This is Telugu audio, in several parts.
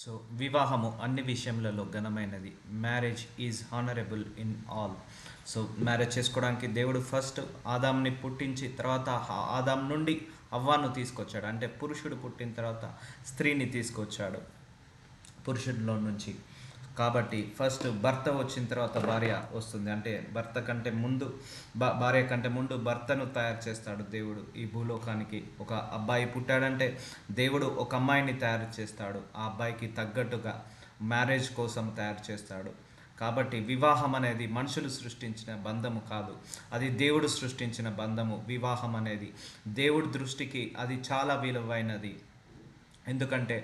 సో వివాహము అన్ని విషయములలో ఘనమైనది. Marriage is honourable in all. So marriage చేసుకోవడానికి దేవుడు ఫస్ట్ ఆదాంని పుట్టించి తర్వాత ఆదాం నుండి హవ్వాను తీసుకొచ్చాడు. అంటే పురుషుడు పుట్టిన తర్వాత స్త్రీని తీసుకొచ్చాడు పురుషుడిలో నుంచి. కాబట్టి ఫస్ట్ భర్త వచ్చిన తర్వాత భార్య వస్తుంది. అంటే భర్త కంటే ముందు భార్య కంటే ముందు భర్తను తయారు చేస్తాడు దేవుడు. ఈ భూలోకానికి ఒక అబ్బాయి పుట్టాడంటే దేవుడు ఒక అమ్మాయిని తయారు చేస్తాడు, ఆ అబ్బాయికి తగ్గట్టుగా మ్యారేజ్ కోసం తయారు చేస్తాడు. కాబట్టి వివాహం అనేది మనుషులు సృష్టించిన బంధము కాదు, అది దేవుడు సృష్టించిన బంధము. వివాహం అనేది దేవుడి దృష్టికి అది చాలా విలువైనది. ఎందుకంటే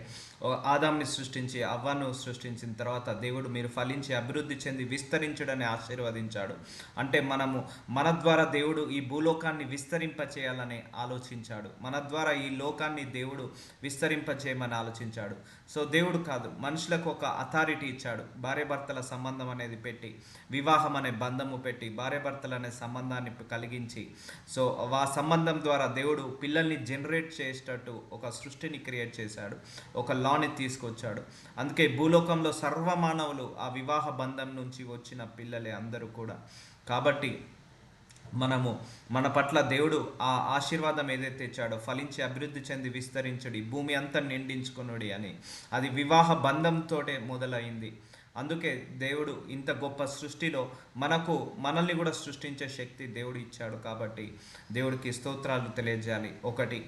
ఆదాంని సృష్టించి అవ్వను సృష్టించిన తర్వాత దేవుడు మీరు ఫలించి అభివృద్ధి చెంది విస్తరించుడని ఆశీర్వదించాడు. అంటే మన ద్వారా దేవుడు ఈ భూలోకాన్ని విస్తరింపచేయాలని ఆలోచించాడు. మన ద్వారా ఈ లోకాన్ని దేవుడు విస్తరింపచేయమని ఆలోచించాడు. సో దేవుడు కాదు, మనుషులకు ఒక అథారిటీ ఇచ్చాడు. భార్యాభర్తల సంబంధం అనేది పెట్టి, వివాహం అనే బంధము పెట్టి, భార్యాభర్తలు అనే సంబంధాన్ని కలిగించి, సో ఆ సంబంధం ద్వారా దేవుడు పిల్లల్ని జనరేట్ చేసేటట్టు ఒక సృష్టిని క్రియేట్ చేశాడు, ఒక లాని తీసుకొచ్చాడు. అందుకే భూలోకంలో సర్వమానవులు ఆ వివాహ బంధం నుంచి వచ్చిన పిల్లలే అందరూ కూడా. కాబట్టి మన పట్ల దేవుడు ఆ ఆశీర్వాదం ఏదైతే ఇచ్చాడో, ఫలించి అభివృద్ధి చెంది విస్తరించడి, భూమి అంతా నిండించుకొనుడి అని, అది వివాహ బంధంతోటే మొదలైంది. అందుకే దేవుడు ఇంత గొప్ప సృష్టిలో మనల్ని కూడా సృష్టించే శక్తి దేవుడు ఇచ్చాడు. కాబట్టి దేవుడికి స్తోత్రాలు తెలియజేయాలి. ఒకటి,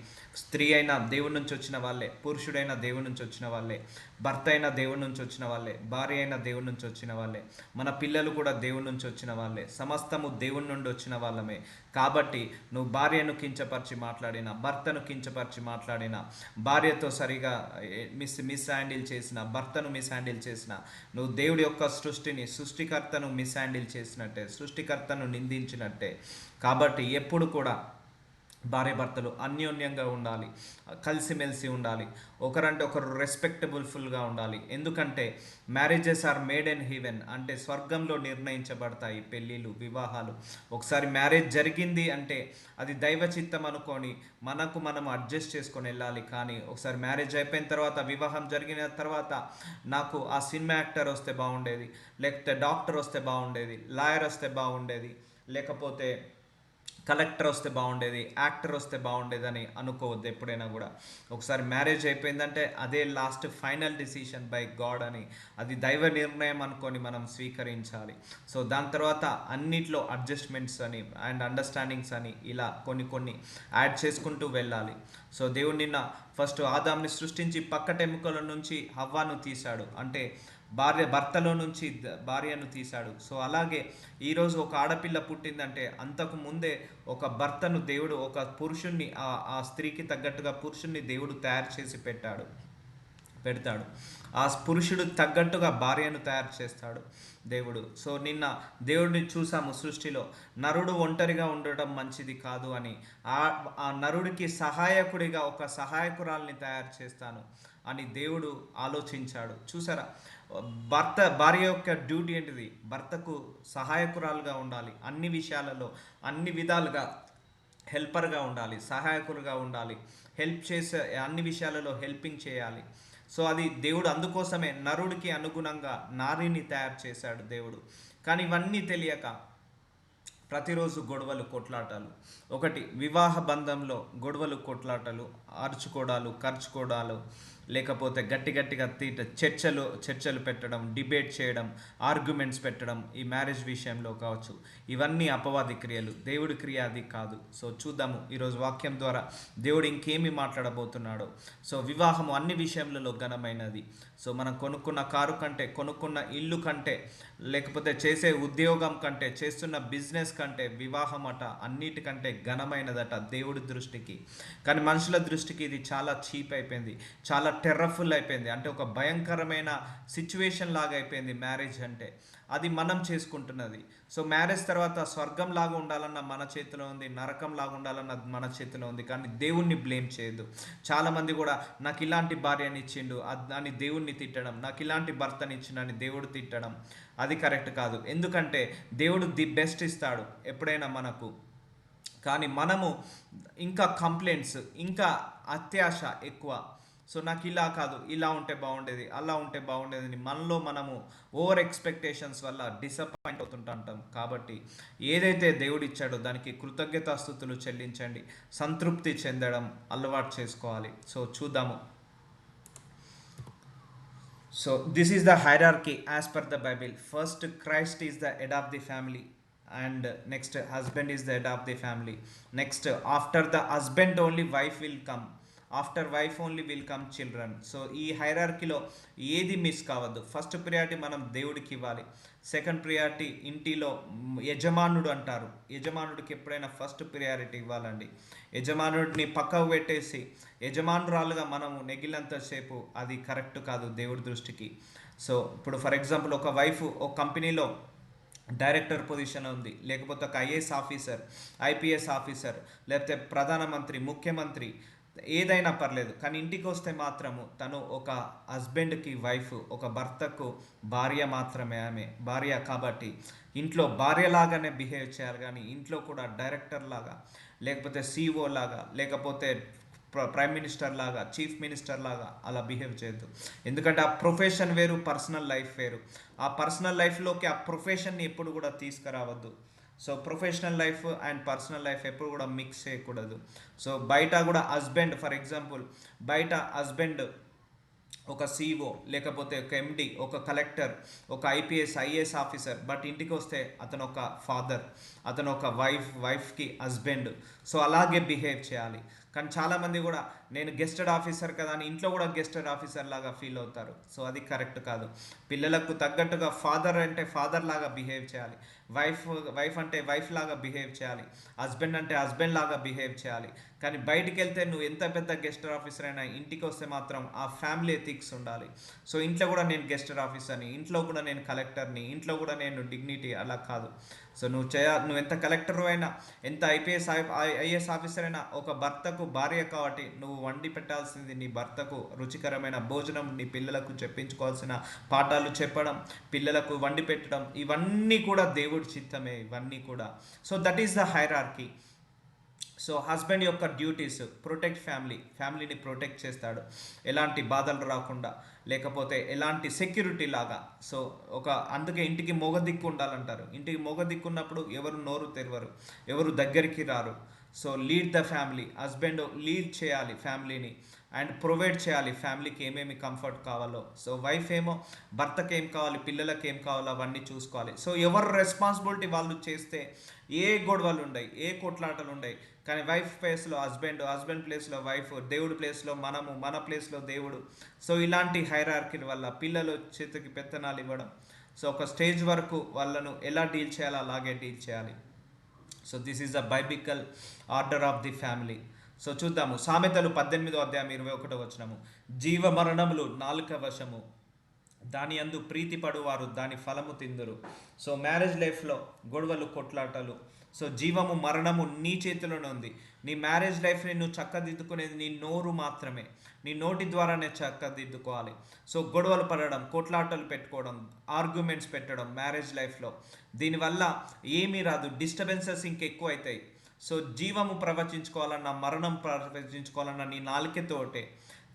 స్త్రీ అయినా దేవుడి నుంచి వచ్చిన వాళ్ళే, పురుషుడైనా దేవుడి నుంచి వచ్చిన వాళ్ళే, భర్త అయినా దేవుడి నుంచి వచ్చిన వాళ్ళే, భార్య అయినా దేవుడి నుంచి వచ్చిన వాళ్ళే, మన పిల్లలు కూడా దేవుడి నుంచి వచ్చిన వాళ్ళే, సమస్తము దేవుడి నుండి వచ్చిన వాళ్ళమే. కాబట్టి నువ్వు భార్యను కించపరిచి మాట్లాడినా, భర్తను కించపరిచి మాట్లాడినా, భార్యతో సరిగా మిస్ హ్యాండిల్ చేసిన, భర్తను మిస్ హ్యాండిల్ చేసిన, నువ్వు దేవుడి యొక్క సృష్టికర్తను మిస్ హ్యాండిల్ చేసినట్టే, సృష్టికర్తను నిందించినట్టే. కాబట్టి ఎప్పుడు కూడా భార్యాభర్తలు అన్యోన్యంగా ఉండాలి, కలిసిమెలిసి ఉండాలి, ఒకరంటే ఒకరు రెస్పెక్టబుల్ఫుల్గా ఉండాలి. ఎందుకంటే marriages are made in heaven, అంటే స్వర్గంలో నిర్ణయించబడతాయి పెళ్ళిళ్ళు, వివాహాలు. ఒకసారి మ్యారేజ్ జరిగింది అంటే అది దైవ చిత్తం అనుకొని మనం అడ్జస్ట్ చేసుకొని వెళ్ళాలి. కానీ ఒకసారి మ్యారేజ్ అయిపోయిన తర్వాత, వివాహం జరిగిన తర్వాత, నాకు ఆ సినిమా యాక్టర్ వస్తే బాగుండేది, లేకపోతే డాక్టర్ వస్తే బాగుండేది, లాయర్ వస్తే బాగుండేది, లేకపోతే కలెక్టర్ వస్తే బాగుండేది, యాక్టర్ వస్తే బాగుండేది అని అనుకోవద్దు ఎప్పుడైనా కూడా. ఒకసారి మ్యారేజ్ అయిపోయిందంటే అదే last final decision by God అని, అది దైవ నిర్ణయం అనుకొని మనం స్వీకరించాలి. సో దాని తర్వాత అన్నిట్లో అడ్జస్ట్మెంట్స్ అని అండ్ అండర్స్టాండింగ్స్ అని ఇలా కొన్ని యాడ్ చేసుకుంటూ వెళ్ళాలి. సో దేవుడు నిన్న ఫస్ట్ ఆదాంని సృష్టించి పక్కటెముకల నుంచి హవ్వాను తీశాడు, అంటే భర్తలో నుంచి భార్యను తీశాడు. సో అలాగే ఈరోజు ఒక ఆడపిల్ల పుట్టిందంటే అంతకు ముందే ఒక భర్తను దేవుడు, ఒక పురుషుణ్ణి, ఆ స్త్రీకి తగ్గట్టుగా పురుషుణ్ణి దేవుడు తయారు చేసి పెడతాడు. ఆ పురుషుడు తగ్గట్టుగా భార్యను తయారు చేస్తాడు దేవుడు. సో నిన్న దేవుడిని చూసాము సృష్టిలో, నరుడు ఒంటరిగా ఉండటం మంచిది కాదు అని. ఆ నరుడికి సహాయకుడిగా ఒక సహాయకురాల్ని తయారు చేస్తాను అని దేవుడు ఆలోచించాడు. చూసారా, భార్య యొక్క డ్యూటీ ఏంటిది? భర్తకు సహాయకురాలుగా ఉండాలి, అన్ని విషయాలలో అన్ని విధాలుగా హెల్పర్గా ఉండాలి, సహాయకులుగా ఉండాలి, హెల్ప్ చేసే అన్ని విషయాలలో హెల్పింగ్ చేయాలి. సో అది దేవుడు అందుకోసమే నరుడికి అనుగుణంగా నారిని తయారు చేశాడు దేవుడు. కానీ ఇవన్నీ తెలియక ప్రతిరోజు గొడవలు, కొట్లాటలు. ఒకటి, వివాహ బంధంలో గొడవలు, కొట్లాటలు, అరుచుకోవడాలు, ఖర్చుకోవడాలు, లేకపోతే గట్టిగా చర్చలు పెట్టడం, డిబేట్ చేయడం, ఆర్గ్యుమెంట్స్ పెట్టడం, ఈ మ్యారేజ్ విషయంలో కావచ్చు. ఇవన్నీ అపవాది క్రియలు, దేవుడి క్రియ అది కాదు. సో చూద్దాము ఈరోజు వాక్యం ద్వారా దేవుడు ఇంకేమి మాట్లాడబోతున్నాడో. సో వివాహము అన్ని విషయములలో ఘనమైనది. సో మనం కొనుక్కున్న కారు కంటే, కొనుక్కున్న ఇల్లు కంటే, లేకపోతే చేసే ఉద్యోగం కంటే, చేస్తున్న బిజినెస్ కంటే వివాహం అన్నిటికంటే ఘనమైనదట దేవుడి దృష్టికి. కానీ మనుషుల దృష్టికి ఇది చాలా చీప్ అయిపోయింది, చాలా టెర్రఫుల్ అయిపోయింది. అంటే ఒక భయంకరమైన సిచ్యువేషన్ లాగా అయిపోయింది మ్యారేజ్ అంటే. అది మనం చేసుకుంటున్నది. సో మ్యారేజ్ తర్వాత స్వర్గం లాగా ఉండాలన్న మన చేతిలో ఉంది, నరకం లాగా ఉండాలన్న మన చేతిలో ఉంది. కానీ దేవుణ్ణి బ్లేమ్ చేయొద్దు. చాలామంది కూడా నాకు ఇలాంటి భార్యని ఇచ్చిండు అని దేవుణ్ణి తిట్టడం, నాకు ఇలాంటి భర్తని ఇచ్చిండని దేవుడు తిట్టడం, అది కరెక్ట్ కాదు. ఎందుకంటే దేవుడు ది బెస్ట్ ఇస్తాడు ఎప్పుడైనా మనకు. కానీ మనము ఇంకా కంప్లైంట్స్, ఇంకా అత్యాశ ఎక్కువ, సో నాకు ఇలా కాదు, ఇలా ఉంటే బాగుండేది, అలా ఉంటే బాగుండేది అని మనలో మనము ఓవర్ ఎక్స్పెక్టేషన్స్ వల్ల డిసప్పాయింట్ అవుతుంటాం. కాబట్టి ఏదైతే దేవుడు ఇచ్చాడో దానికి కృతజ్ఞతాస్తుతులు చెల్లించండి, సంతృప్తి చెందడం అలవాటు చేసుకోవాలి. సో చూద్దాము. So this is the hierarchy as per the Bible. First, Christ is the head of the family, and next, husband is the head of the family. Next, after the husband only wife will come. After wife only will come children. So ఈ హైరార్కీలో ఏది మిస్ కావద్దు. ఫస్ట్ ప్రియారిటీ మనం దేవుడికి ఇవ్వాలి. సెకండ్ ప్రియారిటీ ఇంటిలో యజమానుడు అంటారు, యజమానుడికి ఎప్పుడైనా ఫస్ట్ ప్రియారిటీ ఇవ్వాలండి. యజమానుడిని పక్కకు పెట్టేసి యజమానురాలుగా మనము నెగిలినంతసేపు అది కరెక్ట్ కాదు దేవుడి దృష్టికి. సో ఇప్పుడు ఫర్ ఎగ్జాంపుల్ ఒక వైఫ్ ఒక కంపెనీలో డైరెక్టర్ పొజిషన్ ఉంది, లేకపోతే ఒక ఐఏఎస్ ఆఫీసర్, ఐపీఎస్ ఆఫీసర్, లేకపోతే ప్రధానమంత్రి, ముఖ్యమంత్రి, ఏదైనా పర్లేదు, కానీ ఇంటికి వస్తే మాత్రము తను ఒక హస్బెండ్కి వైఫ్, ఒక భర్తకు భార్య మాత్రమే. ఆమె భార్య కాబట్టి ఇంట్లో భార్యలాగానే బిహేవ్ చేయాలి, కానీ ఇంట్లో కూడా డైరెక్టర్ లాగా, లేకపోతే సిఇఓ లాగా, లేకపోతే ప్రైమ్ మినిస్టర్ లాగా, చీఫ్ మినిస్టర్ లాగా అలా బిహేవ్ చేయొద్దు. ఎందుకంటే ఆ ప్రొఫెషన్ వేరు, పర్సనల్ లైఫ్ వేరు. ఆ పర్సనల్ లైఫ్లోకి ఆ ప్రొఫెషన్ని ఎప్పుడు కూడా తీసుకురావద్దు. So professional life and personal life ఎప్పుడు కూడా మిక్స్ చేయకూడదు. సో బయట కూడా హస్బెండ్, ఫర్ ఎగ్జాంపుల్ బయట హస్బెండ్ ఒక సిఇఓ, లేకపోతే ఒక ఎండి, ఒక కలెక్టర్, ఒక ఐఏఎస్ ఆఫీసర్, బట్ ఇంటికి వస్తే అతను ఒక ఫాదర్, అతను ఒక వైఫ్కి హస్బెండ్. సో అలాగే బిహేవ్ చేయాలి. కానీ చాలామంది కూడా నేను గెస్టెడ్ ఆఫీసర్ కదా అని ఇంట్లో కూడా గెస్టెడ్ ఆఫీసర్ లాగా ఫీల్ అవుతారు. సో అది కరెక్ట్ కాదు. పిల్లలకు తగ్గట్టుగా ఫాదర్ అంటే ఫాదర్ లాగా బిహేవ్ చేయాలి, వైఫ్ అంటే వైఫ్ లాగా బిహేవ్ చేయాలి, హస్బెండ్ అంటే హస్బెండ్ లాగా బిహేవ్ చేయాలి. కానీ బయటికి వెళ్తే నువ్వు ఎంత పెద్ద గెస్టర్ ఆఫీసర్ అయినా ఇంటికి వస్తే మాత్రం ఆ ఫ్యామిలీ ఎథిక్స్ ఉండాలి. సో ఇంట్లో కూడా నేను గెస్టర్ ఆఫీసర్ని, ఇంట్లో కూడా నేను కలెక్టర్ని, ఇంట్లో కూడా నేను డిగ్నిటీ, అలా కాదు. సో నువ్వు ఎంత కలెక్టర్ అయినా, ఎంత ఐఏఎస్ ఆఫీసర్ అయినా ఒక భర్తకు భార్య కాబట్టి నువ్వు వండి పెట్టాల్సింది నీ భర్తకు రుచికరమైన భోజనం, నీ పిల్లలకు చెప్పించుకోవాల్సిన పాఠాలు చెప్పడం, పిల్లలకు వండి పెట్టడం, ఇవన్నీ కూడా దేవుడి చిత్తమే ఇవన్నీ కూడా. So that is the hierarchy. So husband యొక్క డ్యూటీస్ ప్రొటెక్ట్ ఫ్యామిలీని ప్రొటెక్ట్ చేస్తాడు, ఎలాంటి బాధలు రాకుండా, లేకపోతే ఎలాంటి సెక్యూరిటీ లాగా. సో అందుకే ఇంటికి మొగదిక్కు ఉండాలంటారు. ఇంటికి మొగదిక్కు ఉన్నప్పుడు ఎవరు నోరు తెరవరు, ఎవరు దగ్గరికి రారు. So lead the family, husband lead చేయాలి ఫ్యామిలీని అండ్ ప్రొవైడ్ చేయాలి ఫ్యామిలీకి ఏమేమి కంఫర్ట్ కావాలో. సో వైఫ్ ఏమో భర్తకి ఏం కావాలి, పిల్లలకి ఏం కావాలో అవన్నీ చూసుకోవాలి. సో ఎవరు రెస్పాన్సిబిలిటీ వాళ్ళు చేస్తే ఏ గొడవలు ఉండయి, ఏ కొట్లాటలు ఉండయి. కానీ వైఫ్ ప్లేస్లో హస్బెండ్ ప్లేస్లో వైఫ్, దేవుడి ప్లేస్లో మనము, మన ప్లేస్లో దేవుడు. సో ఇలాంటి హైరార్కీ వల్ల పిల్లలు చేతికి పెత్తనాలు ఇవ్వడం. సో ఒక స్టేజ్ వరకు వాళ్ళను ఎలా డీల్ చేయాలో అలాగే డీల్ చేయాలి. So this is the biblical order of the family. So చూద్దాము. సామెతలు 18:21. జీవ మరణములు నాలుక వశము, దాని యందు ప్రీతి పడువారు దాని ఫలము తిందురు. సో మ్యారేజ్ లైఫ్లో గొడవలు, కొట్లాటలు. సో జీవము మరణము నీ చేతిలోనే ఉంది. నీ మ్యారేజ్ లైఫ్ని నువ్వు చక్కదిద్దుకునేది నీ నోరు మాత్రమే, నీ నోటి ద్వారానే చక్కదిద్దుకోవాలి. సో గొడవలు పడడం, కొట్లాటలు పెట్టుకోవడం, ఆర్గ్యుమెంట్స్ పెట్టడం మ్యారేజ్ లైఫ్లో, దీనివల్ల ఏమీ రాదు, డిస్టర్బెన్సెస్ ఇంకెక్కువ అవుతాయి. సో జీవము ప్రవచించుకోవాలన్నా, మరణం ప్రవచించుకోవాలన్నా నీ నాలుకతోటే.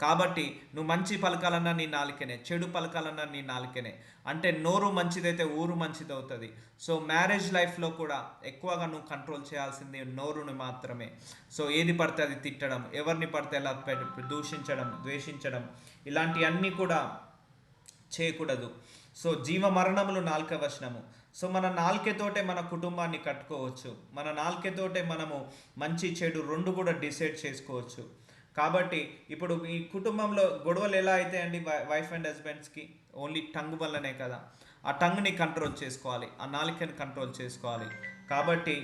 కాబట్టి నువ్వు మంచి పలకాలన్నా నీ నాలుకనే, చెడు పలకాలన్నా నీ నాలుకనే. అంటే నోరు మంచిదైతే ఊరు మంచిది అవుతుంది. సో మ్యారేజ్ లైఫ్లో కూడా ఎక్కువగా నువ్వు కంట్రోల్ చేయాల్సింది నోరుని మాత్రమే. సో ఏది పడితే అది తిట్టడం, ఎవరిని పడితే అలా దూషించడం, ద్వేషించడం, ఇలాంటివన్నీ కూడా చేయకూడదు. సో జీవ మరణములు నాలుక వశనము. సో మన నాలుకతోటే మన కుటుంబాన్ని కట్టుకోవచ్చు, మన నాలుకతోటే మనము మంచి చెడు రెండు కూడా డిసైడ్ చేసుకోవచ్చు. కాబట్టి ఇప్పుడు ఈ కుటుంబంలో గొడవలు ఎలా అయితే అండి వైఫ్ అండ్ హస్బెండ్స్కి, ఓన్లీ టంగ్ వల్లనే కదా. ఆ టంగ్ని కంట్రోల్ చేసుకోవాలి, ఆ నాలుకని కంట్రోల్ చేసుకోవాలి. కాబట్టి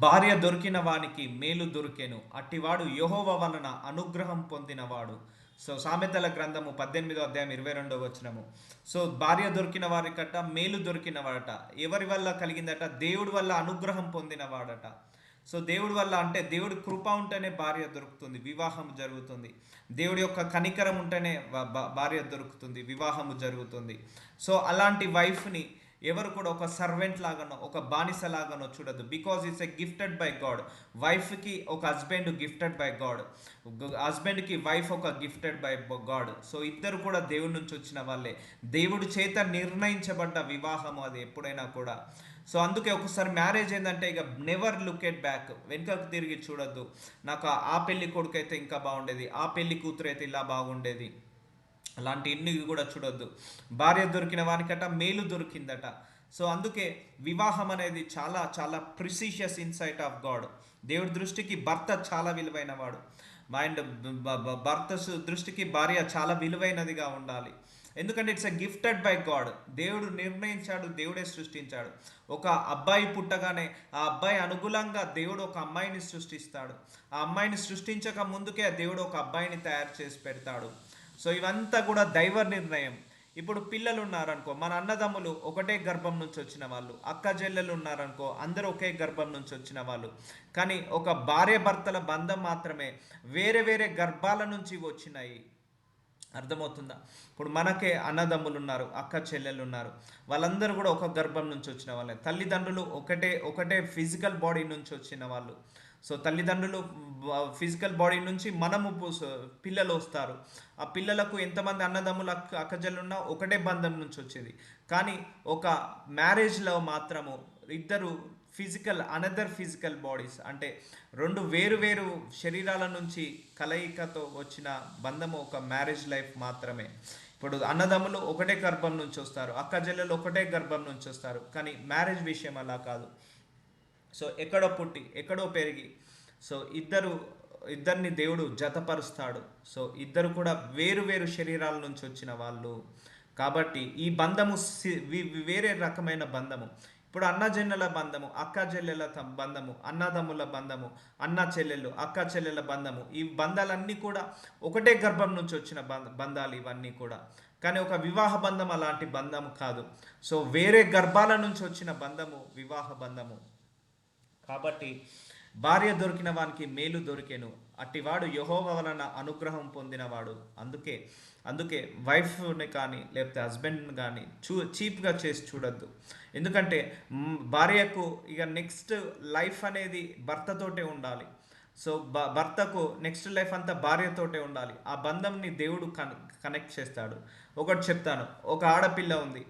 భార్య దొరికిన వానికి మేలు దొరికెను, అట్టివాడు యెహోవా వలన అనుగ్రహం పొందినవాడు. సో సామెతల గ్రంథము 18:22. సో భార్య దొరికిన వారికట మేలు దొరికిన వాడట. ఎవరి వల్ల కలిగిందట? దేవుడి వల్ల అనుగ్రహం పొందినవాడట. సో దేవుడి వల్ల అంటే దేవుడి కృప ఉంటేనే భార్య దొరుకుతుంది, వివాహం జరుగుతుంది. దేవుడి యొక్క కనికరం ఉంటేనే భార్య దొరుకుతుంది, వివాహము జరుగుతుంది. సో అలాంటి వైఫ్ని ఎవరు కూడా ఒక సర్వెంట్ లాగానో ఒక బానిస లాగానో చూడొద్దు. Because it's a gifted by God. వైఫ్కి ఒక హస్బెండ్ గిఫ్టెడ్ బై గాడ్, హస్బెండ్కి వైఫ్ ఒక గిఫ్టెడ్ బై గాడ్. సో ఇద్దరు కూడా దేవుడి నుంచి వచ్చిన వాళ్ళే. దేవుడి చేత నిర్ణయించబడ్డ వివాహము అది ఎప్పుడైనా కూడా. సో అందుకే ఒకసారి మ్యారేజ్ ఏంటంటే ఇక నెవర్ లుక్ ఎట్ బ్యాక్, వెనుకకు తిరిగి చూడొద్దు. నాకు ఆ పెళ్లి కొడుకు అయితే ఇంకా బాగుండేది, ఆ పెళ్లి కూతురు అయితే ఇలా బాగుండేది, అలాంటి ఎన్ని కూడా చూడొద్దు. భార్య దొరికిన వానికట మేలు దొరికిందట. సో అందుకే వివాహం అనేది చాలా చాలా ప్రిసీషియస్ ఇన్సైట్ ఆఫ్ గాడ్. దేవుడి దృష్టికి భర్త చాలా విలువైన వాడు. అండ్ భర్త దృష్టికి భార్య చాలా విలువైనదిగా ఉండాలి. ఎందుకంటే it's a gifted by God. దేవుడు నిర్ణయించాడు, దేవుడే సృష్టించాడు. ఒక అబ్బాయి పుట్టగానే ఆ అబ్బాయి అనుగుణంగా దేవుడు ఒక అమ్మాయిని సృష్టిస్తాడు. ఆ అమ్మాయిని సృష్టించక ముందుకే దేవుడు ఒక అబ్బాయిని తయారు చేసి పెడతాడు. సో ఇవంతా కూడా దైవ నిర్ణయం. ఇప్పుడు పిల్లలు ఉన్నారనుకో, మన అన్నదమ్ములు ఒకటే గర్భం నుంచి వచ్చిన వాళ్ళు, అక్క చెల్లెలు ఉన్నారనుకో, అందరూ ఒకే గర్భం నుంచి వచ్చిన వాళ్ళు. కానీ ఒక భార్య భర్తల బంధం మాత్రమే వేరే వేరే గర్భాల నుంచి వచ్చినాయి. అర్థమవుతుందా? ఇప్పుడు మనకే అన్నదమ్ములు ఉన్నారు, అక్క చెల్లెలు ఉన్నారు, వాళ్ళందరూ కూడా ఒక గర్భం నుంచి వచ్చిన వాళ్ళే. తల్లిదండ్రులు ఒకటే ఒకటే ఫిజికల్ బాడీ నుంచి వచ్చిన వాళ్ళు. సో తల్లిదండ్రులు ఫిజికల్ బాడీ నుంచి మనము పిల్లలు వస్తారు. ఆ పిల్లలకు ఎంతమంది అన్నదమ్ములు అక్కజల్లు ఉన్నా ఒకటే బంధం నుంచి వచ్చేది. కానీ ఒక మ్యారేజ్లో మాత్రము ఇద్దరు అనదర్ ఫిజికల్ బాడీస్, అంటే రెండు వేరు వేరు శరీరాల నుంచి కలయికతో వచ్చిన బంధము ఒక మ్యారేజ్ లైఫ్ మాత్రమే. ఇప్పుడు అన్నదమ్ములు ఒకటే గర్భం నుంచి వస్తారు, అక్క చెల్లెలు ఒకటే గర్భం నుంచి వస్తారు. కానీ మ్యారేజ్ విషయం అలా కాదు. సో ఎక్కడో పుట్టి ఎక్కడో పెరిగి, సో ఇద్దరిని దేవుడు జతపరుస్తాడు. సో ఇద్దరు కూడా వేరు వేరు శరీరాల నుంచి వచ్చిన వాళ్ళు. కాబట్టి ఈ బంధము వేరే రకమైన బంధము. ఇప్పుడు అన్న చెల్లెల బంధము, అక్క చెల్లెల బంధము, అన్నదమ్ముల బంధము, అన్న చెల్లెలు, అక్క చెల్లెల బంధము, ఈ బంధాలన్నీ కూడా ఒకటే గర్భం నుంచి వచ్చిన బంధాలు ఇవన్నీ కూడా. కానీ ఒక వివాహ బంధం అలాంటి బంధము కాదు. సో వేరే గర్భాల నుంచి వచ్చిన బంధము వివాహ బంధము. కాబట్టి భార్య దొరికిన వానికి మేలు దొరికెను, అట్టివాడు యెహోవా వలన అనుగ్రహం పొందినవాడు. అందుకే వైఫ్ని కానీ లేకపోతే హస్బెండ్ని కానీ చీప్గా చేసి చూడొద్దు. ఎందుకంటే భార్యకు ఇక నెక్స్ట్ లైఫ్ అనేది భర్తతోటే ఉండాలి. సో భర్తకు నెక్స్ట్ లైఫ్ అంతా భార్యతోటే ఉండాలి. ఆ బంధంని దేవుడు కనెక్ట్ చేస్తాడు. ఒకటి చెప్తాను, ఒక ఆడపిల్ల ఉంది,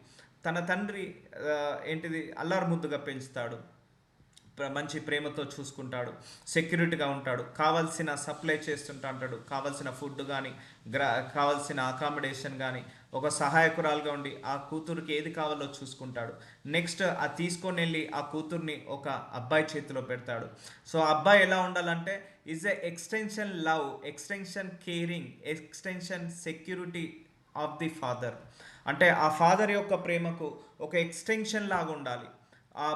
తన తండ్రి అల్లారు ముద్దుగా పెంచుతాడు, మంచి ప్రేమతో చూసుకుంటాడు, సెక్యూరిటీగా ఉంటాడు, కావాల్సిన సప్లై చేస్తుంటాడు, కావాల్సిన ఫుడ్ కానీ కావాల్సిన అకామిడేషన్ కానీ ఒక సహాయకురాలుగా ఉండి ఆ కూతురికి ఏది కావాలో చూసుకుంటాడు. నెక్స్ట్ ఆ తీసుకొని వెళ్ళి ఆ కూతుర్ని ఒక అబ్బాయి చేతిలో పెడతాడు. సో ఆ అబ్బాయి ఎలా ఉండాలంటే is a extension love, extension caring, extension security of the father. అంటే ఆ ఫాదర్ యొక్క ప్రేమకు ఒక ఎక్స్టెన్షన్ లాగా ఉండాలి ఆ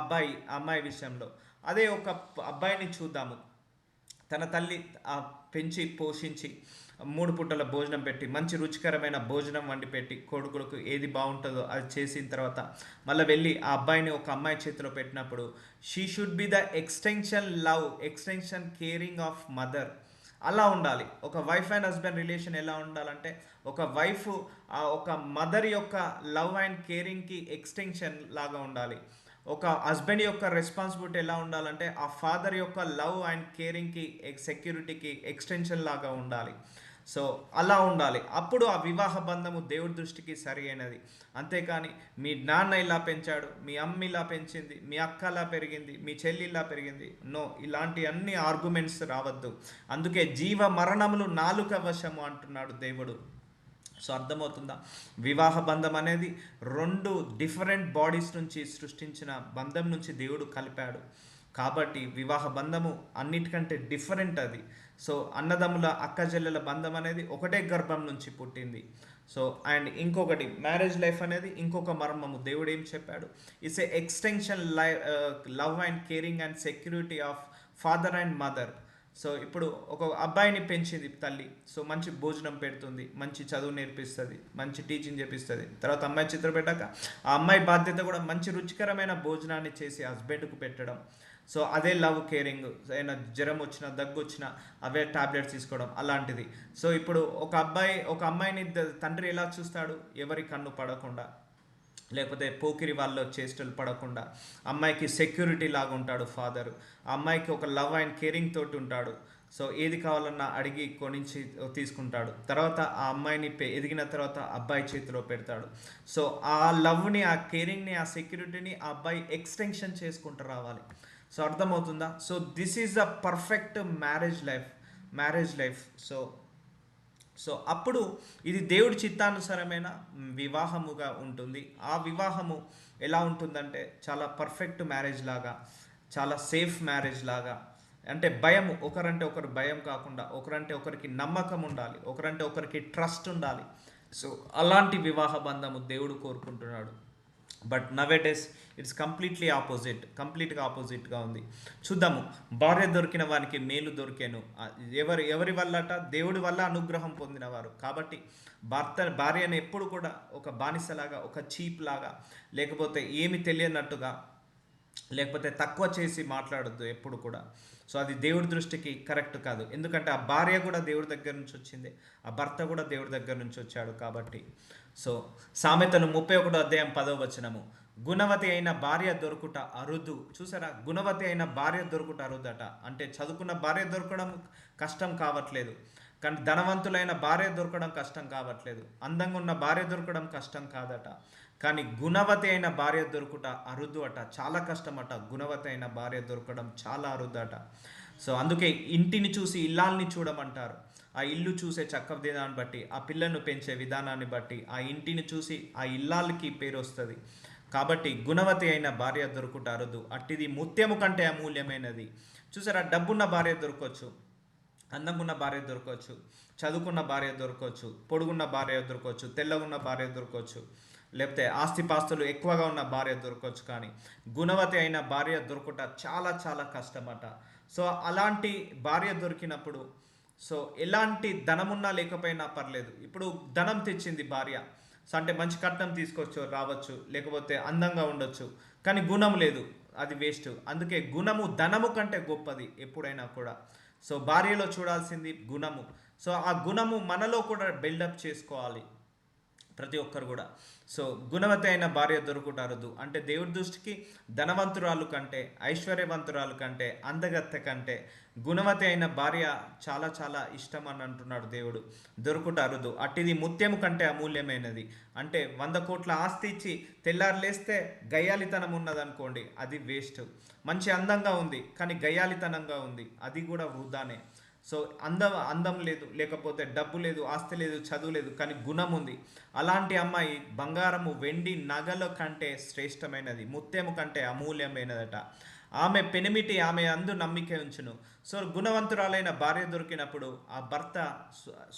అమ్మాయి విషయంలో. అదే ఒక అబ్బాయిని చూద్దాము, తన తల్లి పెంచి పోషించి 3 పూటల భోజనం పెట్టి మంచి రుచికరమైన భోజనం వండి పెట్టి కొడుకులకు ఏది బాగుంటుందో అది చేసిన తర్వాత మళ్ళీ వెళ్ళి ఆ అబ్బాయిని ఒక అమ్మాయి చేతిలో పెట్టినప్పుడు she should be the extension love, extension caring of mother. అలా ఉండాలి. ఒక వైఫ్ అండ్ హస్బెండ్ రిలేషన్ ఎలా ఉండాలంటే ఒక వైఫ్ ఒక మదర్ యొక్క లవ్ అండ్ కేరింగ్కి ఎక్స్టెన్షన్ లాగా ఉండాలి. ఒక హస్బెండ్ యొక్క రెస్పాన్సిబిలిటీ ఎలా ఉండాలంటే ఆ ఫాదర్ యొక్క లవ్ అండ్ కేరింగ్కి సెక్యూరిటీకి ఎక్స్టెన్షన్ లాగా ఉండాలి. సో అలా ఉండాలి. అప్పుడు ఆ వివాహ బంధము దేవుడి దృష్టికి సరి అయినది. అంతేకాని మీ నాన్న ఇలా పెంచాడు, మీ అమ్మ ఇలా పెంచింది, మీ అక్క ఇలా పెరిగింది, మీ చెల్లి ఇలా పెరిగింది, నో, ఇలాంటి అన్ని ఆర్గ్యుమెంట్స్ రావద్దు. అందుకే జీవ మరణములు నాలుక వశము అంటున్నాడు దేవుడు. సో అర్థమవుతుందా? వివాహ బంధం అనేది 2 డిఫరెంట్ బాడీస్ నుంచి సృష్టించిన బంధం నుంచి దేవుడు కలిపాడు. కాబట్టి వివాహ బంధము అన్నిటికంటే డిఫరెంట్ అది. సో అన్నదమ్ముల అక్క చెల్లెల బంధం అనేది ఒకటే గర్భం నుంచి పుట్టింది. సో అండ్ ఇంకొకటి మ్యారేజ్ లైఫ్ అనేది ఇంకొక మర్మము. దేవుడు ఏం చెప్పాడు? It's a extension love and caring and security of father and mother. So ఇప్పుడు ఒక అబ్బాయిని పెంచింది తల్లి, సో మంచి భోజనం పెడుతుంది, మంచి చదువు నేర్పిస్తుంది, మంచి టీచింగ్ చేపిస్తుంది. తర్వాత అమ్మాయి చిత్ర పెట్టాక ఆ అమ్మాయి బాధ్యత కూడా మంచి రుచికరమైన భోజనాన్ని చేసి హస్బెండ్కు పెట్టడం. సో అదే లవ్ కేరింగ్. ఏమైనా జ్వరం వచ్చినా దగ్గు వచ్చినా అవే టాబ్లెట్స్ తీసుకోవడం అలాంటిది. సో ఇప్పుడు ఒక అమ్మాయిని తండ్రి ఎలా చూస్తాడు? ఎవరి కన్ను పడకుండా లేకపోతే పోకిరి వాళ్ళ చేష్టలు పడకుండా అమ్మాయికి సెక్యూరిటీ లాగా ఉంటాడు ఫాదర్. ఆ అమ్మాయికి ఒక లవ్ అండ్ కేరింగ్ తోటి ఉంటాడు. సో ఏది కావాలన్నా అడిగి కొనించి తీసుకుంటాడు. తర్వాత ఆ అమ్మాయిని ఎదిగిన తర్వాత అబ్బాయి చేతిలో పెడతాడు. సో ఆ లవ్ని, ఆ కేరింగ్ని, ఆ సెక్యూరిటీని ఆ అబ్బాయి ఎక్స్టెన్షన్ చేసుకుంటూ రావాలి. సో అర్థమవుతుందా? So this is the perfect marriage life. So అప్పుడు ఇది దేవుడి చిత్తానుసారమైన వివాహముగా ఉంటుంది. ఆ వివాహము ఎలా ఉంటుందంటే చాలా పర్ఫెక్ట్ మ్యారేజ్ లాగా, చాలా సేఫ్ మ్యారేజ్ లాగా. అంటే భయం, ఒకరంటే ఒకరు భయం కాకుండా, ఒకరంటే ఒకరికి నమ్మకం ఉండాలి, ఒకరంటే ఒకరికి ట్రస్ట్ ఉండాలి. సో అలాంటి వివాహ బంధము దేవుడు కోరుకుంటున్నాడు. బట్ నవేడేస్ ఇట్స్ కంప్లీట్గా ఆపోజిట్గా ఉంది. చూద్దాము. భార్య దొరికిన వానికి మేలు దొరికాను. ఎవరి వల్లట? దేవుడి వల్ల అనుగ్రహం పొందినవారు. కాబట్టి భార్యను ఎప్పుడు కూడా ఒక బానిసలాగా, ఒక చీప్ లాగా, లేకపోతే ఏమి తెలియనట్టుగా, లేకపోతే తక్కువ చేసి మాట్లాడొద్దు ఎప్పుడు కూడా. సో అది దేవుడి దృష్టికి కరెక్ట్ కాదు. ఎందుకంటే ఆ భార్య కూడా దేవుడి దగ్గర నుంచి వచ్చింది, ఆ భర్త కూడా దేవుడి దగ్గర నుంచి వచ్చాడు. కాబట్టి సో సామెతలు 31:10 గుణవతి అయిన భార్య దొరుకుట అరుదు. చూసారా, గుణవతి అయిన భార్య దొరుకుట అరుదట. అంటే చదువుకున్న భార్య దొరకడం కష్టం కావట్లేదు, కానీ ధనవంతులైన భార్య దొరకడం కష్టం కావట్లేదు, అందంగా ఉన్న భార్య దొరకడం కష్టం కాదట. కానీ గుణవతి అయిన భార్య దొరుకుట అరుదు అట, చాలా కష్టమట. గుణవతి అయిన భార్య దొరకడం చాలా అరుదట. సో అందుకే ఇంటిని చూసి ఇల్లాల్ని చూడమంటారు. ఆ ఇల్లు చూసే చక్కదనాన్ని బట్టి, ఆ పిల్లను పెంచే విధానాన్ని బట్టి, ఆ ఇంటిని చూసి ఆ ఇల్లాలకి పేరు వస్తుంది. కాబట్టి గుణవతి అయిన భార్య దొరుకుట అరుదు, అట్టిది ముత్యము కంటే అమూల్యమైనది. చూసారా, డబ్బున్న భార్య దొరకవచ్చు, అందంగున్న భార్య దొరకవచ్చు, చదువుకున్న భార్య దొరకవచ్చు, పొడుగున్న భార్య దొరకవచ్చు, తెల్లగున్న భార్య దొరకవచ్చు, లేకపోతే ఆస్తిపాస్తులు ఎక్కువగా ఉన్న భార్య దొరకవచ్చు. కానీ గుణవతి అయిన భార్య దొరకట చాలా చాలా కష్టమట. సో అలాంటి భార్య దొరికినప్పుడు, సో ఎలాంటి ధనమున్నా లేకపోయినా పర్లేదు. ఇప్పుడు ధనం తెచ్చింది భార్య, సో అంటే మంచి కట్నం తీసుకొచ్చు రావచ్చు, లేకపోతే అందంగా ఉండొచ్చు, కానీ గుణం లేదు, అది వేస్ట్. అందుకే గుణము ధనము కంటే గొప్పది ఎప్పుడైనా కూడా. సో భార్యలో చూడాల్సింది గుణము. సో ఆ గుణము మనలో కూడా బిల్డప్ చేసుకోవాలి ప్రతి ఒక్కరు కూడా. సో గుణవతి అయిన భార్య దొరుకుటారదు అంటే దేవుడి దృష్టికి ధనవంతురాలు కంటే, ఐశ్వర్యవంతురాలు కంటే, అందగత్తె కంటే గుణవతి అయిన భార్య చాలా చాలా ఇష్టం అని అంటున్నాడు దేవుడు. దొరుకుటారదు, అట్టిది ముత్యము కంటే అమూల్యమైనది. అంటే 100 కోట్ల ఆస్తి ఇచ్చి తెల్లారు లేస్తే గయ్యాలితనం ఉన్నదనుకోండి, అది వేస్ట్. మంచి అందంగా ఉంది కానీ గయ్యాలితనంగా ఉంది, అది కూడా వృధానే. సో అందం లేదు, లేకపోతే డబ్బు లేదు, ఆస్తి లేదు, చదువు లేదు, కానీ గుణం ఉంది. అలాంటి అమ్మాయి బంగారము, వెండి, నగల కంటే శ్రేష్టమైనది, ముత్యము కంటే అమూల్యమైనదట. ఆమె పెనిమిటి ఆమె అందు నమ్మిక ఉంచును. సో గుణవంతురాలైన భార్య దొరికినప్పుడు ఆ భర్త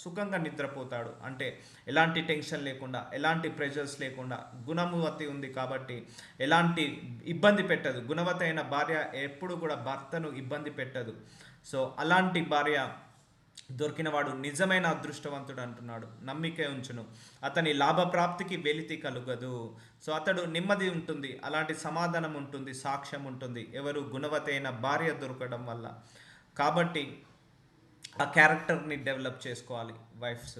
సుఖంగా నిద్రపోతాడు. అంటే ఎలాంటి టెన్షన్ లేకుండా, ఎలాంటి ప్రెషర్స్ లేకుండా. గుణవతి ఉంది కాబట్టి ఎలాంటి ఇబ్బంది పెట్టదు. గుణవతి అయిన భార్య ఎప్పుడు కూడా భర్తను ఇబ్బంది పెట్టదు. సో అలాంటి భార్య దొరికినవాడు నిజమైన అదృష్టవంతుడు అంటున్నాడు. నమ్మిక ఉంచును, అతని లాభప్రాప్తికి వెలితి కలుగదు. సో అతడు నెమ్మది ఉంటుంది, అలాంటి సమాధానం ఉంటుంది, సాక్ష్యం ఉంటుంది. ఎవరు? గుణవతి అయిన భార్య దొరకడం వల్ల. కాబట్టి ఆ క్యారెక్టర్ని డెవలప్ చేసుకోవాలి వైఫ్స్.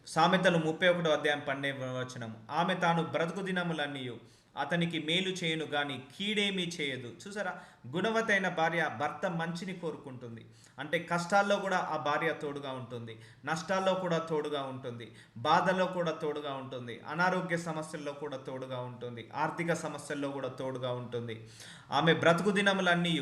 సామెతలు 31:12 ఆమె తాను బ్రతుకు దినములన్నీయు అతనికి మేలు చేయను గాని కీడేమీ చేయదు. చూసారా, గుణవతైన భార్య భర్త మంచిని కోరుకుంటుంది. అంటే కష్టాల్లో కూడా ఆ భార్య తోడుగా ఉంటుంది, నష్టాల్లో కూడా తోడుగా ఉంటుంది, బాధల్లో కూడా తోడుగా ఉంటుంది, అనారోగ్య సమస్యల్లో కూడా తోడుగా ఉంటుంది, ఆర్థిక సమస్యల్లో కూడా తోడుగా ఉంటుంది. ఆమె బ్రతుకు దినములన్నీ,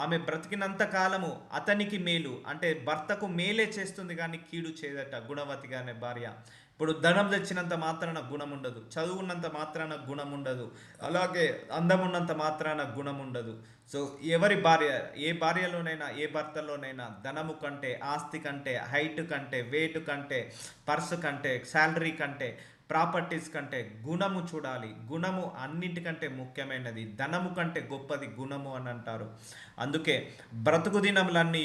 ఆమె బ్రతికినంత కాలము అతనికి మేలు, అంటే భర్తకు మేలే చేస్తుంది కానీ కీడు చేయదట గుణవతిగానే భార్య. ఇప్పుడు ధనం తెచ్చినంత మాత్రాన గుణం ఉండదు, చదువున్నంత మాత్రాన గుణం ఉండదు, అలాగే అందం ఉన్నంత మాత్రాన గుణం ఉండదు. సో ఎవరి భార్య, ఏ భార్యలోనైనా ఏ భర్తలోనైనా ధనము కంటే, ఆస్తి కంటే, హైట్ కంటే, వెయిట్ కంటే, పర్సు కంటే, శాలరీ కంటే, ప్రాపర్టీస్ కంటే గుణము చూడాలి. గుణము అన్నింటికంటే ముఖ్యమైనది, ధనము కంటే గొప్పది గుణము అని అంటారు. అందుకే బ్రతుకు దినములన్నీ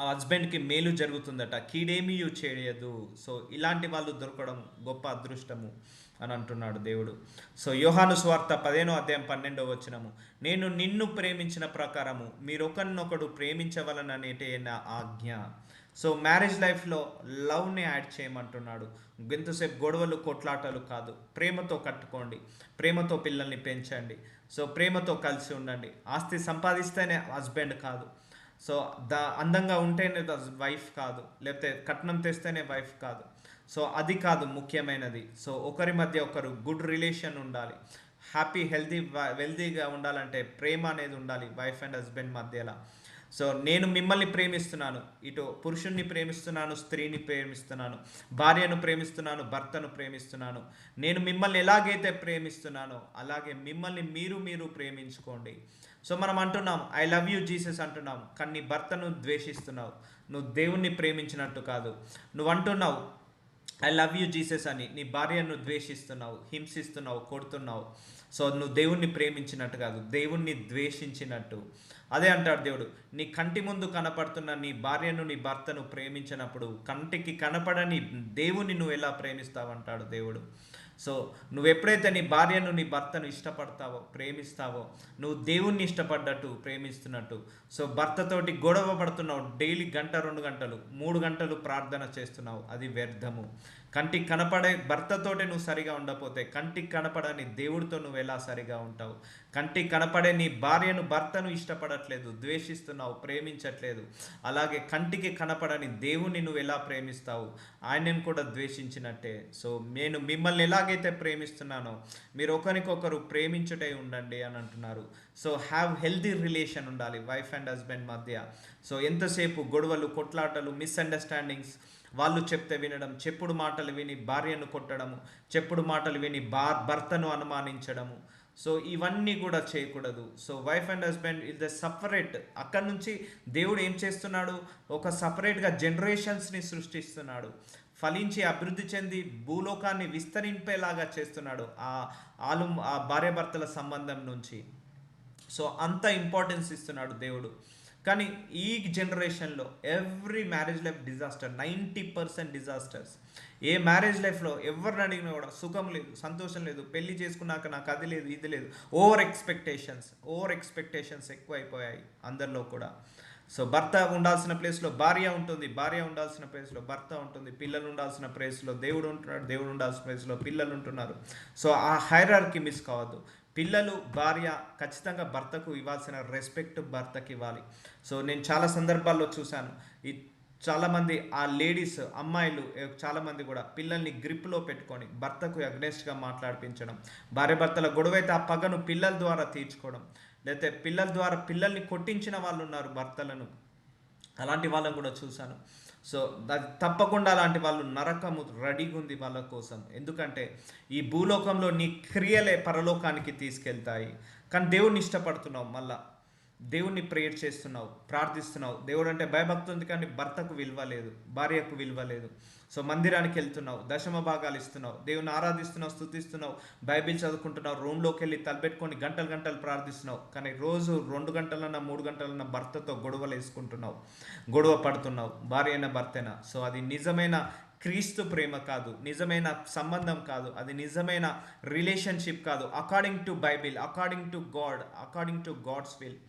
ఆ హస్బెండ్కి మేలు జరుగుతుందట, కీడేమీ చేయదు. సో ఇలాంటి వాళ్ళు దొరకడం గొప్ప అదృష్టము అని అంటున్నాడు దేవుడు. సో యోహాను సువార్త 10:12 నేను నిన్ను ప్రేమించిన ప్రకారము మీరొకరినొకడు ప్రేమించవలననేటే నా ఆజ్ఞ. సో మ్యారేజ్ లైఫ్లో లవ్ని యాడ్ చేయమంటున్నాడు. ఎంతసేపు గొడవలు కొట్లాటలు కాదు, ప్రేమతో కట్టుకోండి, ప్రేమతో పిల్లల్ని పెంచండి. సో ప్రేమతో కలిసి ఉండండి. ఆస్తి సంపాదిస్తేనే హస్బెండ్ కాదు. సో అందంగా ఉంటేనే వైఫ్ కాదు, లేకపోతే కట్నం తెస్తేనే వైఫ్ కాదు. సో అది కాదు ముఖ్యమైనది. సో ఒకరి మధ్య ఒకరు గుడ్ రిలేషన్ ఉండాలి. హ్యాపీ వెల్తీగా ఉండాలంటే ప్రేమ అనేది ఉండాలి వైఫ్ అండ్ హస్బెండ్ మధ్యలో. సో నేను మిమ్మల్ని ప్రేమిస్తున్నాను, ఇటు పురుషుణ్ణి ప్రేమిస్తున్నాను, స్త్రీని ప్రేమిస్తున్నాను, భార్యను ప్రేమిస్తున్నాను, భర్తను ప్రేమిస్తున్నాను. నేను మిమ్మల్ని ఎలాగైతే ప్రేమిస్తున్నానో అలాగే మిమ్మల్ని మీరు ప్రేమించుకోండి. సో మనం అంటున్నాం ఐ లవ్ యూ జీసస్ అంటున్నాం, కానీ నీ భర్తను ద్వేషిస్తున్నావు. నువ్వు దేవుణ్ణి ప్రేమించినట్టు కాదు. నువ్వు అంటున్నావు ఐ లవ్ యూ జీసస్ అని, నీ భార్యను ద్వేషిస్తున్నావు, హింసిస్తున్నావు, కొడుతున్నావు. సో నువ్వు దేవుణ్ణి ప్రేమించినట్టు కాదు, దేవుణ్ణి ద్వేషించినట్టు. అదే అంటాడు దేవుడు, నీ కంటి ముందు కనపడుతున్న నీ భార్యను నీ భర్తను ప్రేమించినప్పుడు కంటికి కనపడని దేవుణ్ణి నువ్వు ఎలా ప్రేమిస్తావంటాడు దేవుడు. సో నువ్వు ఎప్పుడైతే నీ భార్యను నీ భర్తను ఇష్టపడతావో, ప్రేమిస్తావో, నువ్వు దేవుణ్ణి ఇష్టపడ్డట్టు ప్రేమిస్తున్నట్టు. సో భర్తతోటి గొడవ పడుతున్నావు, డైలీ 1-2 గంటలు 3 గంటలు ప్రార్థన చేస్తున్నావు, అది వ్యర్థము. కంటికి కనపడే భర్తతోటే నువ్వు సరిగా ఉండకపోతే కంటికి కనపడని దేవుడితో నువ్వు ఎలా సరిగా ఉంటావు? కంటికి కనపడే నీ భార్యను భర్తను ఇష్టపడట్లేదు, ద్వేషిస్తున్నావు, ప్రేమించట్లేదు. అలాగే కంటికి కనపడని దేవుణ్ణి నువ్వు ఎలా ప్రేమిస్తావు? ఆయనను కూడా ద్వేషించినట్టే. సో నేను మిమ్మల్ని ఎలాగైతే ప్రేమిస్తున్నానో మీరు ఒకరికొకరు ప్రేమించుటే ఉండండి అని అంటున్నారు. సో హ్యావ్ హెల్దీ రిలేషన్ ఉండాలి వైఫ్ అండ్ హస్బెండ్ మధ్య. సో ఎంతసేపు గొడవలు, కొట్లాటలు, మిస్అండర్స్టాండింగ్స్, వాళ్ళు చెప్తే వినడం, చెప్పుడు మాటలు విని భార్యను కొట్టడము, చెప్పుడు మాటలు విని భర్తను అనుమానించడము. సో ఇవన్నీ కూడా చేయకూడదు. So wife and husband is the separate. అక్కడ నుంచి దేవుడు ఏం చేస్తున్నాడు? ఒక సపరేట్గా జనరేషన్స్ని సృష్టిస్తున్నాడు, ఫలించి అభివృద్ధి చెంది భూలోకాన్ని విస్తరింపేలాగా చేస్తున్నాడు ఆ భార్యాభర్తల సంబంధం నుంచి. సో అంత ఇంపార్టెన్స్ ఇస్తున్నాడు దేవుడు. కానీ ఈ జనరేషన్లో every marriage life disaster, 90% disasters. ఏ మ్యారేజ్ లైఫ్లో ఎవరిని అడిగినా కూడా సుఖం లేదు, సంతోషం లేదు, పెళ్లి చేసుకున్నాక నాకు అది లేదు, ఇది లేదు. ఓవర్ ఎక్స్పెక్టేషన్స్ ఎక్కువ అయిపోయాయి అందరిలో కూడా. సో భర్త ఉండాల్సిన ప్లేస్లో భార్య ఉంటుంది, భార్య ఉండాల్సిన ప్లేస్లో భర్త ఉంటుంది, పిల్లలు ఉండాల్సిన ప్లేస్లో దేవుడు ఉంటున్నాడు, దేవుడు ఉండాల్సిన ప్లేస్లో పిల్లలు ఉంటున్నారు. సో ఆ హైరార్కీ మిస్ కావద్దు. పిల్లలు, భార్య ఖచ్చితంగా భర్తకు ఇవ్వాల్సిన రెస్పెక్ట్ భర్తకి ఇవ్వాలి. సో నేను చాలా సందర్భాల్లో చూశాను, ఈ చాలామంది ఆ లేడీస్, అమ్మాయిలు చాలామంది కూడా పిల్లల్ని గ్రిప్లో పెట్టుకొని భర్తకు అగ్నెస్ట్గా మాట్లాడిపించడం, భార్య భర్తల గొడవైతే ఆ పగను పిల్లల ద్వారా తీర్చుకోవడం, లేకపోతే పిల్లల ద్వారా పిల్లల్ని కొట్టించిన వాళ్ళు ఉన్నారు భర్తలను, అలాంటి వాళ్ళని కూడా చూశాను. సో అది తప్పకుండా అలాంటి వాళ్ళు నరకము రెడీగా ఉంది వాళ్ళ కోసం. ఎందుకంటే ఈ భూలోకంలో నీ క్రియలే పరలోకానికి తీసుకెళ్తాయి. కానీ దేవుణ్ణి ఇష్టపడుతున్నావు, మళ్ళా దేవుణ్ణి ప్రేయర్ చేస్తున్నావు, ప్రార్థిస్తున్నావు. దేవుడు అంటే భయభక్తి ఉంది, కానీ భర్తకు విలువ లేదు, భార్యకు విలువ లేదు. సో మందిరానికి వెళ్తున్నావు, దశమ భాగాలు ఇస్తున్నావు, దేవుని ఆరాధిస్తున్నావు, స్తుతిస్తున్నావు, బైబిల్ చదువుకుంటున్నావు, రూమ్లోకి వెళ్ళి తలపెట్టుకొని గంటలు ప్రార్థిస్తున్నావు. కానీ రోజు 2 గంటలన్నా 3 గంటలన్నా భర్తతో గొడవలు వేసుకుంటున్నావు, గొడవ పడుతున్నావు, భార్య అయినా భర్తైనా. సో అది నిజమైన క్రీస్తు ప్రేమ కాదు, నిజమైన సంబంధం కాదు, అది నిజమైన రిలేషన్షిప్ కాదు. According to Bible, according to God, according to God's will.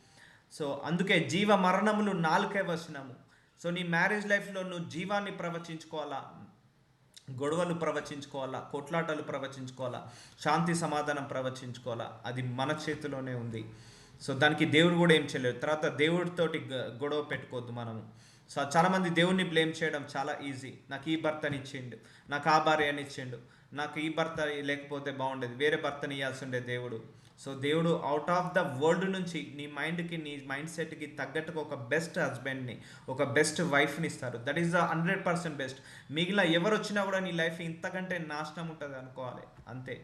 So అందుకే జీవ మరణములు 4 వచనము. సో నీ మ్యారేజ్ లైఫ్లో నువ్వు జీవాన్ని ప్రవచించుకోవాలా, గొడవలు ప్రవచించుకోవాలా, కొట్లాటలు ప్రవచించుకోవాలా, శాంతి సమాధానం ప్రవచించుకోవాలా, అది మన చేతిలోనే ఉంది. సో దానికి దేవుడు కూడా ఏం చేయలేదు. తర్వాత దేవుడితోటి గొడవ పెట్టుకోవద్దు మనము. సో చాలామంది దేవుణ్ణి బ్లేమ్ చేయడం చాలా ఈజీ. నాకు ఈ భర్తని ఇచ్చిండు, నాకు ఆ భార్యని ఇచ్చిండు, నాకు ఈ భర్త లేకపోతే బాగుండేది, వేరే భర్తని ఇవ్వాల్సి ఉండే దేవుడు. సో దేవుడు అవుట్ ఆఫ్ ద వరల్డ్ నుంచి నీ మైండ్కి, నీ మైండ్ సెట్కి తగ్గట్టుగా ఒక బెస్ట్ హస్బెండ్ని, ఒక బెస్ట్ వైఫ్ని ఇస్తారు. That is the 100% best. మిగిలిన ఎవరు వచ్చినా కూడా నీ లైఫ్ ఇంతకంటే నాశనం ఉంటుంది అనుకోవాలి, అంతే.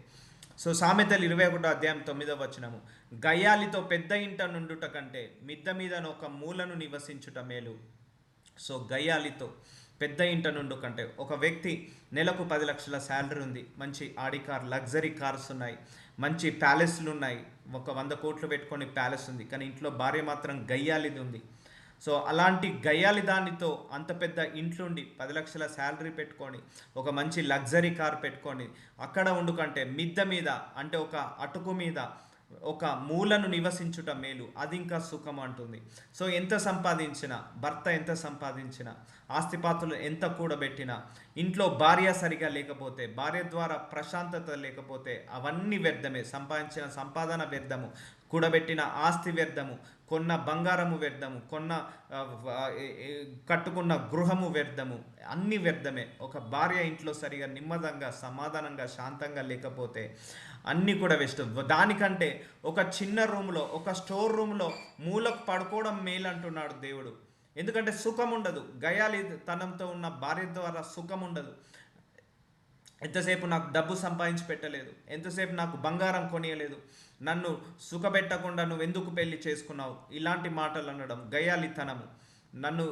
సో సామెతలు 21:9 గయ్యాలితో పెద్ద ఇంట నుండుట కంటే మిద్ద మీద ఒక మూలను నివసించుట మేలు. సో గయ్యాలితో పెద్ద ఇంట నుండు కంటే, ఒక వ్యక్తి నెలకు 10 లక్షల శాలరీ ఉంది, మంచి ఆడి కార్, లగ్జరీ కార్స్ ఉన్నాయి, మంచి ప్యాలెస్లు ఉన్నాయి, ఒక 100 కోట్లు పెట్టుకొని ప్యాలెస్ ఉంది, కానీ ఇంట్లో భార్య మాత్రం గయ్యాలిది ఉంది. సో అలాంటి గయ్యాలి దానితో అంత పెద్ద ఇంట్లుండి 10 లక్షల శాలరీ పెట్టుకొని ఒక మంచి లగ్జరీ కార్ పెట్టుకొని అక్కడ ఉండుకంటే మిద్ద మీద, అంటే ఒక అటుకు మీద ఒక మూలను నివసించుట మేలు, అది ఇంకా సుఖం అంటుంది. సో ఎంత సంపాదించినా, భర్త ఎంత సంపాదించినా, ఆస్తిపాతులు ఎంత కూడబెట్టినా, ఇంట్లో భార్య సరిగా లేకపోతే, భార్య ద్వారా ప్రశాంతత లేకపోతే అవన్నీ వ్యర్థమే. సంపాదించిన సంపాదన వ్యర్థము, కూడబెట్టిన ఆస్తి వ్యర్థము, కొన్న బంగారము వ్యర్థము, కట్టుకున్న గృహము వ్యర్థము, అన్ని వ్యర్థమే. ఒక భార్య ఇంట్లో సరిగా నెమ్మదంగా సమాధానంగా శాంతంగా లేకపోతే అన్నీ కూడా వేస్ట్. దానికంటే ఒక చిన్న రూమ్లో, ఒక స్టోర్ రూమ్లో మూలకు పడుకోవడం మేలు అంటున్నాడు దేవుడు. ఎందుకంటే సుఖం ఉండదు, గయాలి తనంతో ఉన్న భార్య ద్వారా సుఖం ఉండదు. ఎంతసేపు నాకు డబ్బు సంపాదించి పెట్టలేదు, ఎంతసేపు నాకు బంగారం కొనియలేదు, నన్ను సుఖపెట్టకుండా నువ్వు ఎందుకు పెళ్లి చేసుకున్నావు, ఇలాంటి మాటలు అనడం గయాలితనము. నన్ను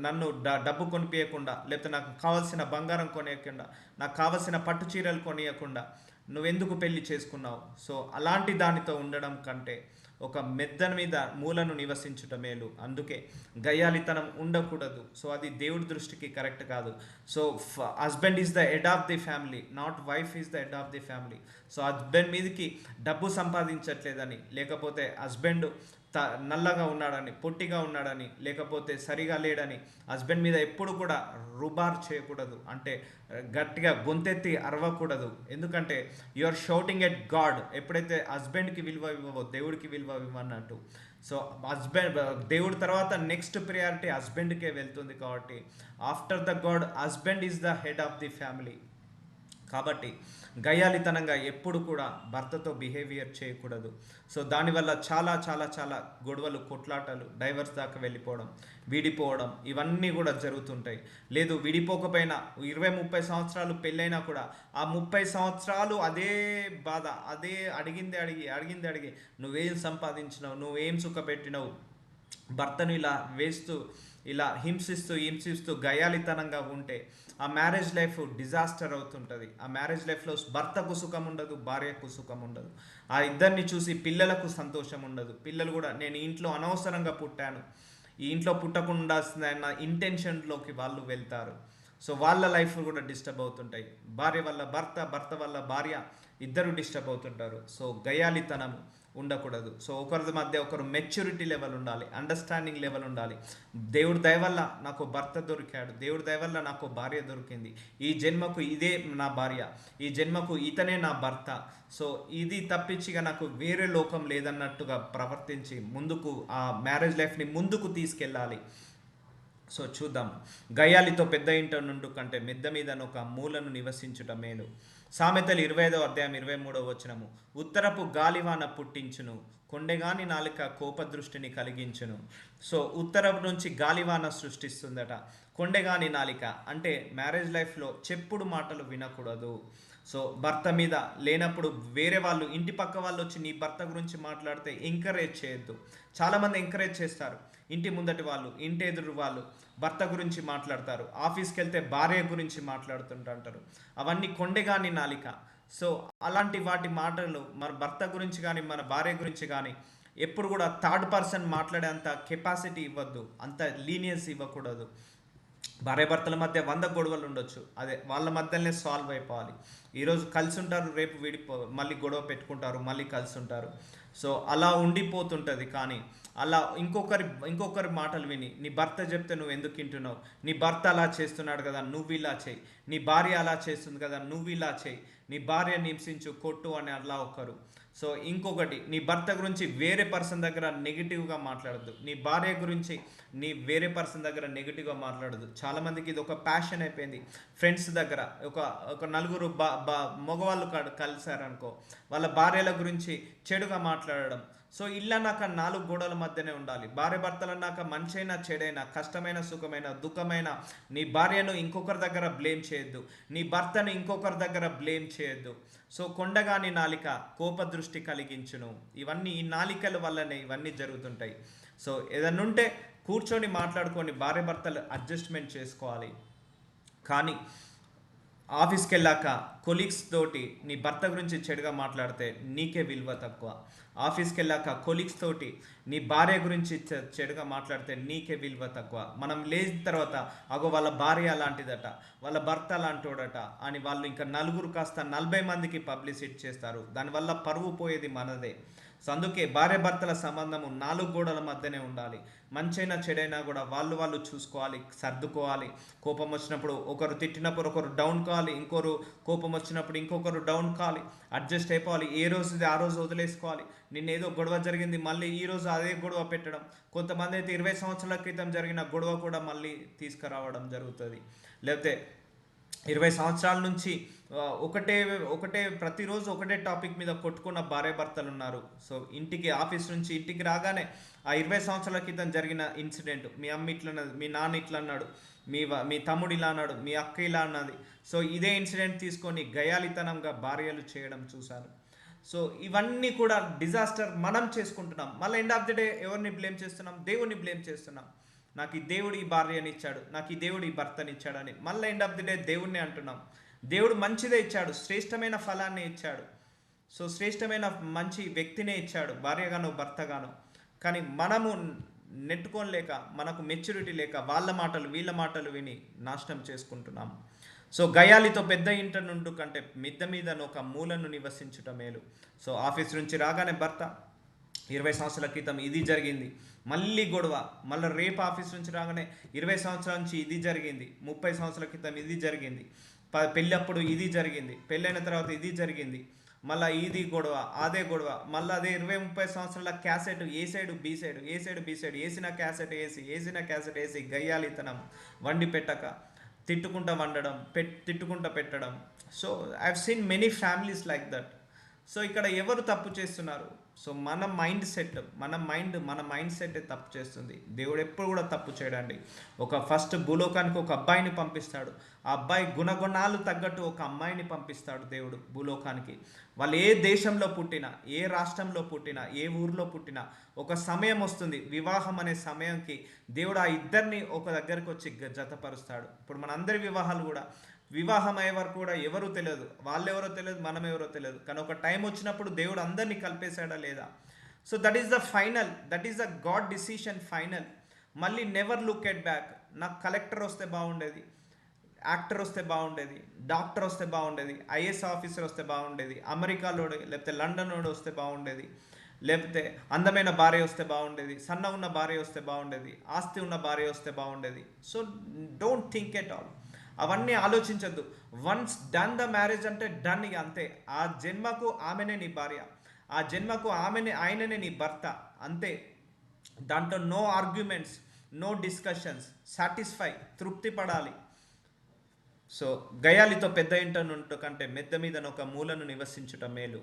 నన్ను డబ్బు కొనిపించకుండా, లేకపోతే నాకు కావాల్సిన బంగారం కొనియకుండా, నాకు కావాల్సిన పట్టు చీరలు కొనియకుండా నువ్వెందుకు పెళ్లి చేసుకున్నావు. సో అలాంటి దానితో ఉండడం కంటే ఒక మెద్దన మీద మూలను నివసించుట మేలు. అందుకే గయ్యాలితనం ఉండకూడదు. సో అది దేవుడి దృష్టికి కరెక్ట్ కాదు. So husband is the head of the family, not wife is the head of the family. So husband మీదకి డబ్బు సంపాదించట్లేదని, లేకపోతే హస్బెండ్ నల్లగా ఉన్నాడని, పొట్టిగా ఉన్నాడని, లేకపోతే సరిగా లేడని హస్బెండ్ మీద ఎప్పుడు కూడా రుబార్ చేయకూడదు. అంటే గట్టిగా గొంతెత్తి అరవకూడదు. ఎందుకంటే you are shouting at God. ఎప్పుడైతే హస్బెండ్కి విలువ ఇవ్వవో దేవుడికి విలువ ఇవ్వన్నట్టు. సో దేవుడి తర్వాత నెక్స్ట్ ప్రియారిటీ హస్బెండ్కే వెళ్తుంది. కాబట్టి after the God husband is the head of the family. కాబట్టి గయ్యాలితనంగా ఎప్పుడు కూడా భర్తతో బిహేవియర్ చేయకూడదు. సో దానివల్ల చాలా చాలా చాలా గొడవలు, కొట్లాటలు, డైవర్స్ దాకా వెళ్ళిపోవడం, విడిపోవడం, ఇవన్నీ కూడా జరుగుతుంటాయి. లేదు విడిపోకపోయినా 20-30 సంవత్సరాలు పెళ్ళైనా కూడా ఆ 30 సంవత్సరాలు అదే బాధ, అదే అడిగింది అడిగి నువ్వేం సంపాదించినావు, నువ్వేం సుఖపెట్టినావు, భర్తను ఇలా హింసిస్తూ గయాలితనంగా ఉంటే ఆ మ్యారేజ్ లైఫ్ డిజాస్టర్ అవుతుంటుంది. ఆ మ్యారేజ్ లైఫ్లో భర్తకు సుఖం ఉండదు, భార్యకు సుఖం ఉండదు. ఆ ఇద్దరిని చూసి పిల్లలకు సంతోషం ఉండదు. పిల్లలు కూడా నేను ఇంట్లో అనవసరంగా పుట్టాను, ఈ ఇంట్లో పుట్టకుండా అన్న ఇంటెన్షన్లోకి వాళ్ళు వెళ్తారు. సో వాళ్ళ లైఫ్ కూడా డిస్టర్బ్ అవుతుంటాయి. భార్య వల్ల భర్త, భర్త వల్ల భార్య, ఇద్దరు డిస్టర్బ్ అవుతుంటారు. సో గయాలితనం ఉండకూడదు. సో ఒకరి మధ్య ఒకరు మెచ్యూరిటీ లెవెల్ ఉండాలి, అండర్స్టాండింగ్ లెవెల్ ఉండాలి. దేవుడి దయ వల్ల నాకు భర్త దొరికాడు, దేవుడి దయ వల్ల నాకు భార్య దొరికింది, ఈ జన్మకు ఇదే నా భార్య, ఈ జన్మకు ఇతనే నా భర్త. సో ఇది తప్పించిగా నాకు వేరే లోకం లేదన్నట్టుగా ప్రవర్తించి ముందుకు ఆ మ్యారేజ్ లైఫ్ని ముందుకు తీసుకెళ్ళాలి. సో చూద్దాం. గయ్యాలితో పెద్ద ఇంట నుండు కంటే మెద్ద మీద ఒక మూలను నివసించుట మేలు. సామెతలు 25వ అధ్యాయం 23వ వచనము. ఉత్తరపు గాలివాన పుట్టించును, కొండెగాని నాలుక కోపదృష్టిని కలిగించును. సో ఉత్తరపు నుంచి గాలివాన సృష్టిస్తుందట. కొండెగాని నాలిక అంటే మ్యారేజ్ లైఫ్లో చెప్పుడు మాటలు వినకూడదు. సో భర్త మీద లేనప్పుడు వేరే వాళ్ళు, ఇంటి పక్క వాళ్ళు వచ్చి నీ భర్త గురించి మాట్లాడితే ఎంకరేజ్ చేయొద్దు. చాలామంది ఎంకరేజ్ చేస్తారు. ఇంటి ముందటి వాళ్ళు, ఇంటి ఎదురు వాళ్ళు భర్త గురించి మాట్లాడతారు. ఆఫీస్కి వెళ్తే భార్య గురించి మాట్లాడుతుంటారు. అవన్నీ కొండెగాని నాలిక. సో అలాంటి వాటి మాటలు మన భర్త గురించి కానీ మన భార్య గురించి కానీ ఎప్పుడు కూడా థర్డ్ పర్సన్ మాట్లాడే అంత కెపాసిటీ ఇవ్వద్దు, అంత లీనియన్స్ ఇవ్వకూడదు. భార్యాభర్తల మధ్య 100 గొడవలు ఉండొచ్చు, అదే వాళ్ళ మధ్యలోనే సాల్వ్ అయిపోవాలి. ఈరోజు కలిసి ఉంటారు, రేపు మళ్ళీ గొడవ పెట్టుకుంటారు, మళ్ళీ కలిసి ఉంటారు. సో అలా ఉండిపోతుంటుంది. కానీ అలా ఇంకొకరి మాటలు విని నీ భర్త చెప్తే నువ్వు ఎందుకు వింటున్నావు, నీ భర్త అలా చేస్తున్నాడు కదా నువ్వు ఇలా చేయి, నీ భార్య అలా చేస్తుంది కదా నువ్వు ఇలా చేయి, నీ భార్యని హింసించు, కొట్టు అని అలా ఒకరు. సో ఇంకొకటి, నీ భర్త గురించి వేరే పర్సన్ దగ్గర నెగిటివ్గా మాట్లాడద్దు, నీ భార్య గురించి నీ వేరే పర్సన్ దగ్గర నెగిటివ్గా మాట్లాడద్దు. చాలామందికి ఇది ఒక ప్యాషన్ అయిపోయింది. ఫ్రెండ్స్ దగ్గర ఒక నలుగురు మగవాళ్ళు కలిసారనుకో, వాళ్ళ భార్యల గురించి చెడుగా మాట్లాడడం. సో ఇల్లన్నాక 4 గోడల మధ్యనే ఉండాలి. భార్య భర్తలన్నాక మంచైనా చెడైనా, కష్టమైన సుఖమైన దుఃఖమైన నీ భార్యను ఇంకొకరి దగ్గర బ్లేమ్ చేయొద్దు, నీ భర్తను ఇంకొకరి దగ్గర బ్లేమ్ చేయొద్దు. సో కొండగాని నాలిక కోపదృష్టి కలిగించును. ఇవన్నీ ఈ నాలికల వల్లనే ఇవన్నీ జరుగుతుంటాయి. సో ఏదన్నా ఉంటే కూర్చొని మాట్లాడుకొని భార్య భర్తలు అడ్జస్ట్మెంట్ చేసుకోవాలి. కానీ ఆఫీస్కి వెళ్ళాక కొలీగ్స్ తోటి నీ భర్త గురించి చెడుగా మాట్లాడితే నీకే విలువ తక్కువ. ఆఫీస్కి వెళ్ళాక కొలీగ్స్ తోటి నీ భార్య గురించి చెడుగా మాట్లాడితే నీకే విలువ తక్కువ. మనం లేచిన తర్వాత అగో వాళ్ళ భార్య అలాంటిదట, వాళ్ళ భర్త అలాంటోడట అని వాళ్ళు ఇంకా నలుగురు కాస్త 40 మందికి పబ్లిసిటీ చేస్తారు. దానివల్ల పరువు పోయేది మనదే. సో అందుకే భార్య భర్తల సంబంధము 4 గోడల మధ్యనే ఉండాలి. మంచైనా చెడైనా కూడా వాళ్ళు చూసుకోవాలి, సర్దుకోవాలి. కోపం వచ్చినప్పుడు ఒకరు తిట్టినప్పుడు ఒకరు డౌన్ కావాలి, ఇంకొకరు కోపం వచ్చినప్పుడు ఇంకొకరు డౌన్ కావాలి, అడ్జస్ట్ అయిపోవాలి. ఏ రోజుది ఆ రోజు వదిలేసుకోవాలి. నిన్న ఏదో గొడవ జరిగింది మళ్ళీ ఈ రోజు అదే గొడవ పెట్టడం. కొంతమంది అయితే 20 సంవత్సరాల క్రితం జరిగిన గొడవ కూడా మళ్ళీ తీసుకురావడం జరుగుతుంది. లేకపోతే 20 సంవత్సరాల నుంచి ఒకటే ఒకటే ప్రతిరోజు ఒకటే టాపిక్ మీద కొట్టుకున్న భార్య భర్తలు ఉన్నారు. సో ఆఫీస్ నుంచి ఇంటికి రాగానే ఆ 20 సంవత్సరాల క్రితం జరిగిన ఇన్సిడెంట్, మీ అమ్మ ఇట్లా అన్నది, మీ నాన్న ఇట్లా అన్నాడు, మీ తమ్ముడు ఇలా అన్నాడు, మీ అక్క ఇలా అన్నది. సో ఇదే ఇన్సిడెంట్ తీసుకొని గయాలితనంగా భార్యలు చేయడం చూశాను. సో ఇవన్నీ కూడా డిజాస్టర్ మనం చేసుకుంటున్నాం. మళ్ళీ ఎండ్ ఆఫ్ ది డే ఎవరిని బ్లేమ్ చేస్తున్నాం? దేవుడిని బ్లేమ్ చేస్తున్నాం. నాకు ఈ దేవుడు ఈ భార్యని ఇచ్చాడు, నాకు ఈ దేవుడు ఈ భర్తని ఇచ్చాడని మళ్ళీ ఎండ్ ఆఫ్ ది డే దేవుడిని అంటున్నాం. దేవుడు మంచిదే ఇచ్చాడు, శ్రేష్టమైన ఫలాన్ని ఇచ్చాడు. సో శ్రేష్టమైన మంచి వ్యక్తినే ఇచ్చాడు, భార్యగాను భర్తగాను. కానీ మనము నెట్టుకోలేక, మనకు మెచ్యూరిటీ లేక వాళ్ళ మాటలు వీళ్ళ మాటలు విని నాశనం చేసుకుంటున్నాం. సో గయాలితో పెద్ద ఇంట నుండు కంటే మిద్ద మీద ఒక మూలను నివసించుట మేలు. సో ఆఫీస్ నుంచి రాగానే భర్త 20 సంవత్సరాల క్రితం ఇది జరిగింది, మళ్ళీ గొడవ. మళ్ళీ రేపు ఆఫీస్ నుంచి రాగానే 20 సంవత్సరాల నుంచి ఇది జరిగింది, 30 సంవత్సరాల క్రితం ఇది జరిగింది, పెళ్ళప్పుడు ఇది జరిగింది, పెళ్ళైన తర్వాత ఇది జరిగింది, మళ్ళీ ఇది గొడవ అదే గొడవ. మళ్ళీ అదే 20-30 సంవత్సరాల క్యాసెట్ ఏ సైడు బి సైడు, ఏ సైడు బి సైడు, వేసిన క్యాసెట్ వేసి గయ్యాలితనం, వండి పెట్టక తిట్టుకుంటా వండడం, తిట్టుకుంటా పెట్టడం. So I have seen many families like that. So ఇక్కడ ఎవరు తప్పు చేస్తున్నారు? సో మన మైండ్ సెట్ తప్పు చేస్తుంది. దేవుడు ఎప్పుడు కూడా తప్పు చేయడండి. ఫస్ట్ భూలోకానికి ఒక అబ్బాయిని పంపిస్తాడు. ఆ అబ్బాయి గుణగుణాలు తగ్గట్టు ఒక అమ్మాయిని పంపిస్తాడు దేవుడు భూలోకానికి. వాళ్ళు ఏ దేశంలో పుట్టినా, ఏ రాష్ట్రంలో పుట్టినా, ఏ ఊర్లో పుట్టినా ఒక సమయం వస్తుంది, వివాహం అనే సమయంకి దేవుడు ఆ ఇద్దరిని ఒక దగ్గరికి వచ్చి జతపరుస్తాడు. ఇప్పుడు మనందరి వివాహాలు కూడా, వివాహం అయ్యే వరకు కూడా ఎవరు తెలియదు, వాళ్ళెవరో తెలియదు, మనం ఎవరో తెలియదు. కానీ ఒక టైం వచ్చినప్పుడు దేవుడు అందరినీ కలిపేశాడా లేదా? So that is the God decision final. మళ్ళీ నెవర్ లుక్ ఎట్ బ్యాక్. నాకు కలెక్టర్ వస్తే బాగుండేది, యాక్టర్ వస్తే బాగుండేది, డాక్టర్ వస్తే బాగుండేది, ఐఏఎస్ ఆఫీసర్ వస్తే బాగుండేది, అమెరికాలోడు లేకపోతే లండన్ వాడు వస్తే బాగుండేది, లేకపోతే అందమైన భార్య వస్తే బాగుండేది, సన్న ఉన్న భార్య వస్తే బాగుండేది, ఆస్తి ఉన్న భార్య వస్తే బాగుండేది. So don't think at all. అవన్నీ ఆలోచించద్దు. వన్స్ డన్ ద మ్యారేజ్ అంటే డన్, ఇక అంతే. ఆ జన్మకు ఆమెనే నీ భార్య, ఆ జన్మకు ఆయననే నీ భర్త, అంతే. దాంట్లో no arguments, no discussions, satisfy, తృప్తి పడాలి. సో గయాలితో పెద్ద ఇంట నుండి కంటే మెద్ద మీద ఒక మూలను నివసించుట మేలు.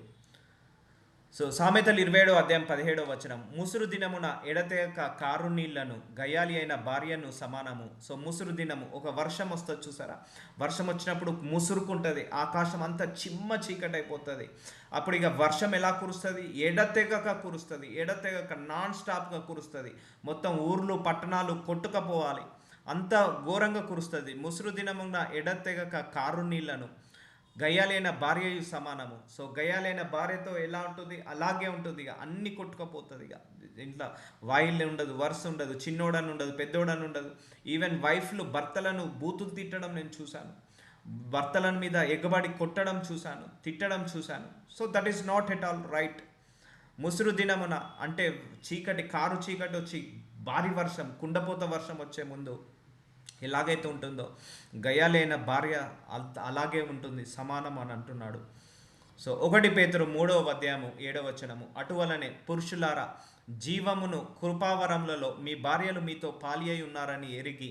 సో సామెతలు 27:17 ముసురు దినమున ఎడతెగక కారు నీళ్లను గయాలి అయిన భార్యను సమానము. సో ముసురు దినము, ఒక వర్షం వస్తుంది చూసారా, వర్షం వచ్చినప్పుడు ముసురుకుంటుంది, ఆకాశం అంతా చిమ్మ చీకటి అయిపోతుంది. అప్పుడు ఇక వర్షం ఎలా కురుస్తుంది? ఎడతెగక నాన్ స్టాప్గా కురుస్తుంది. మొత్తం ఊర్లు పట్టణాలు కొట్టుకపోవాలి, అంత ఘోరంగా కురుస్తుంది. ముసురు దినమున ఎడతెగక కారు నీళ్లను గయ్యాలైన భార్యయు సమానము. సో గయ్యాలైన భార్యతో ఎలా ఉంటుంది అలాగే ఉంటుంది, ఇక అన్ని కొట్టుకపోతుంది. ఇక ఇంట్లో వాయిల్ ఉండదు, వరుస ఉండదు, చిన్నోడని ఉండదు, పెద్దోడని ఉండదు. ఈవెన్ వైఫ్లు భర్తలను బూతులు తిట్టడం నేను చూశాను, భర్తల మీద ఎగబడి కొట్టడం చూశాను, తిట్టడం చూశాను. So that is not at all right. ముసురు దినమున అంటే కారు చీకటి వచ్చి భారీ వర్షం, కుండపోత వర్షం వచ్చే ముందు ఎలాగైతే ఉంటుందో గయాలైన భార్య అలాగే ఉంటుంది, సమానం అని అంటున్నాడు. సో 1 పేతురు 3:7 అటువలనే పురుషులారా, జీవమును కృపావరములలో మీ భార్యలు మీతో పాలి అయి ఉన్నారని ఎరిగి.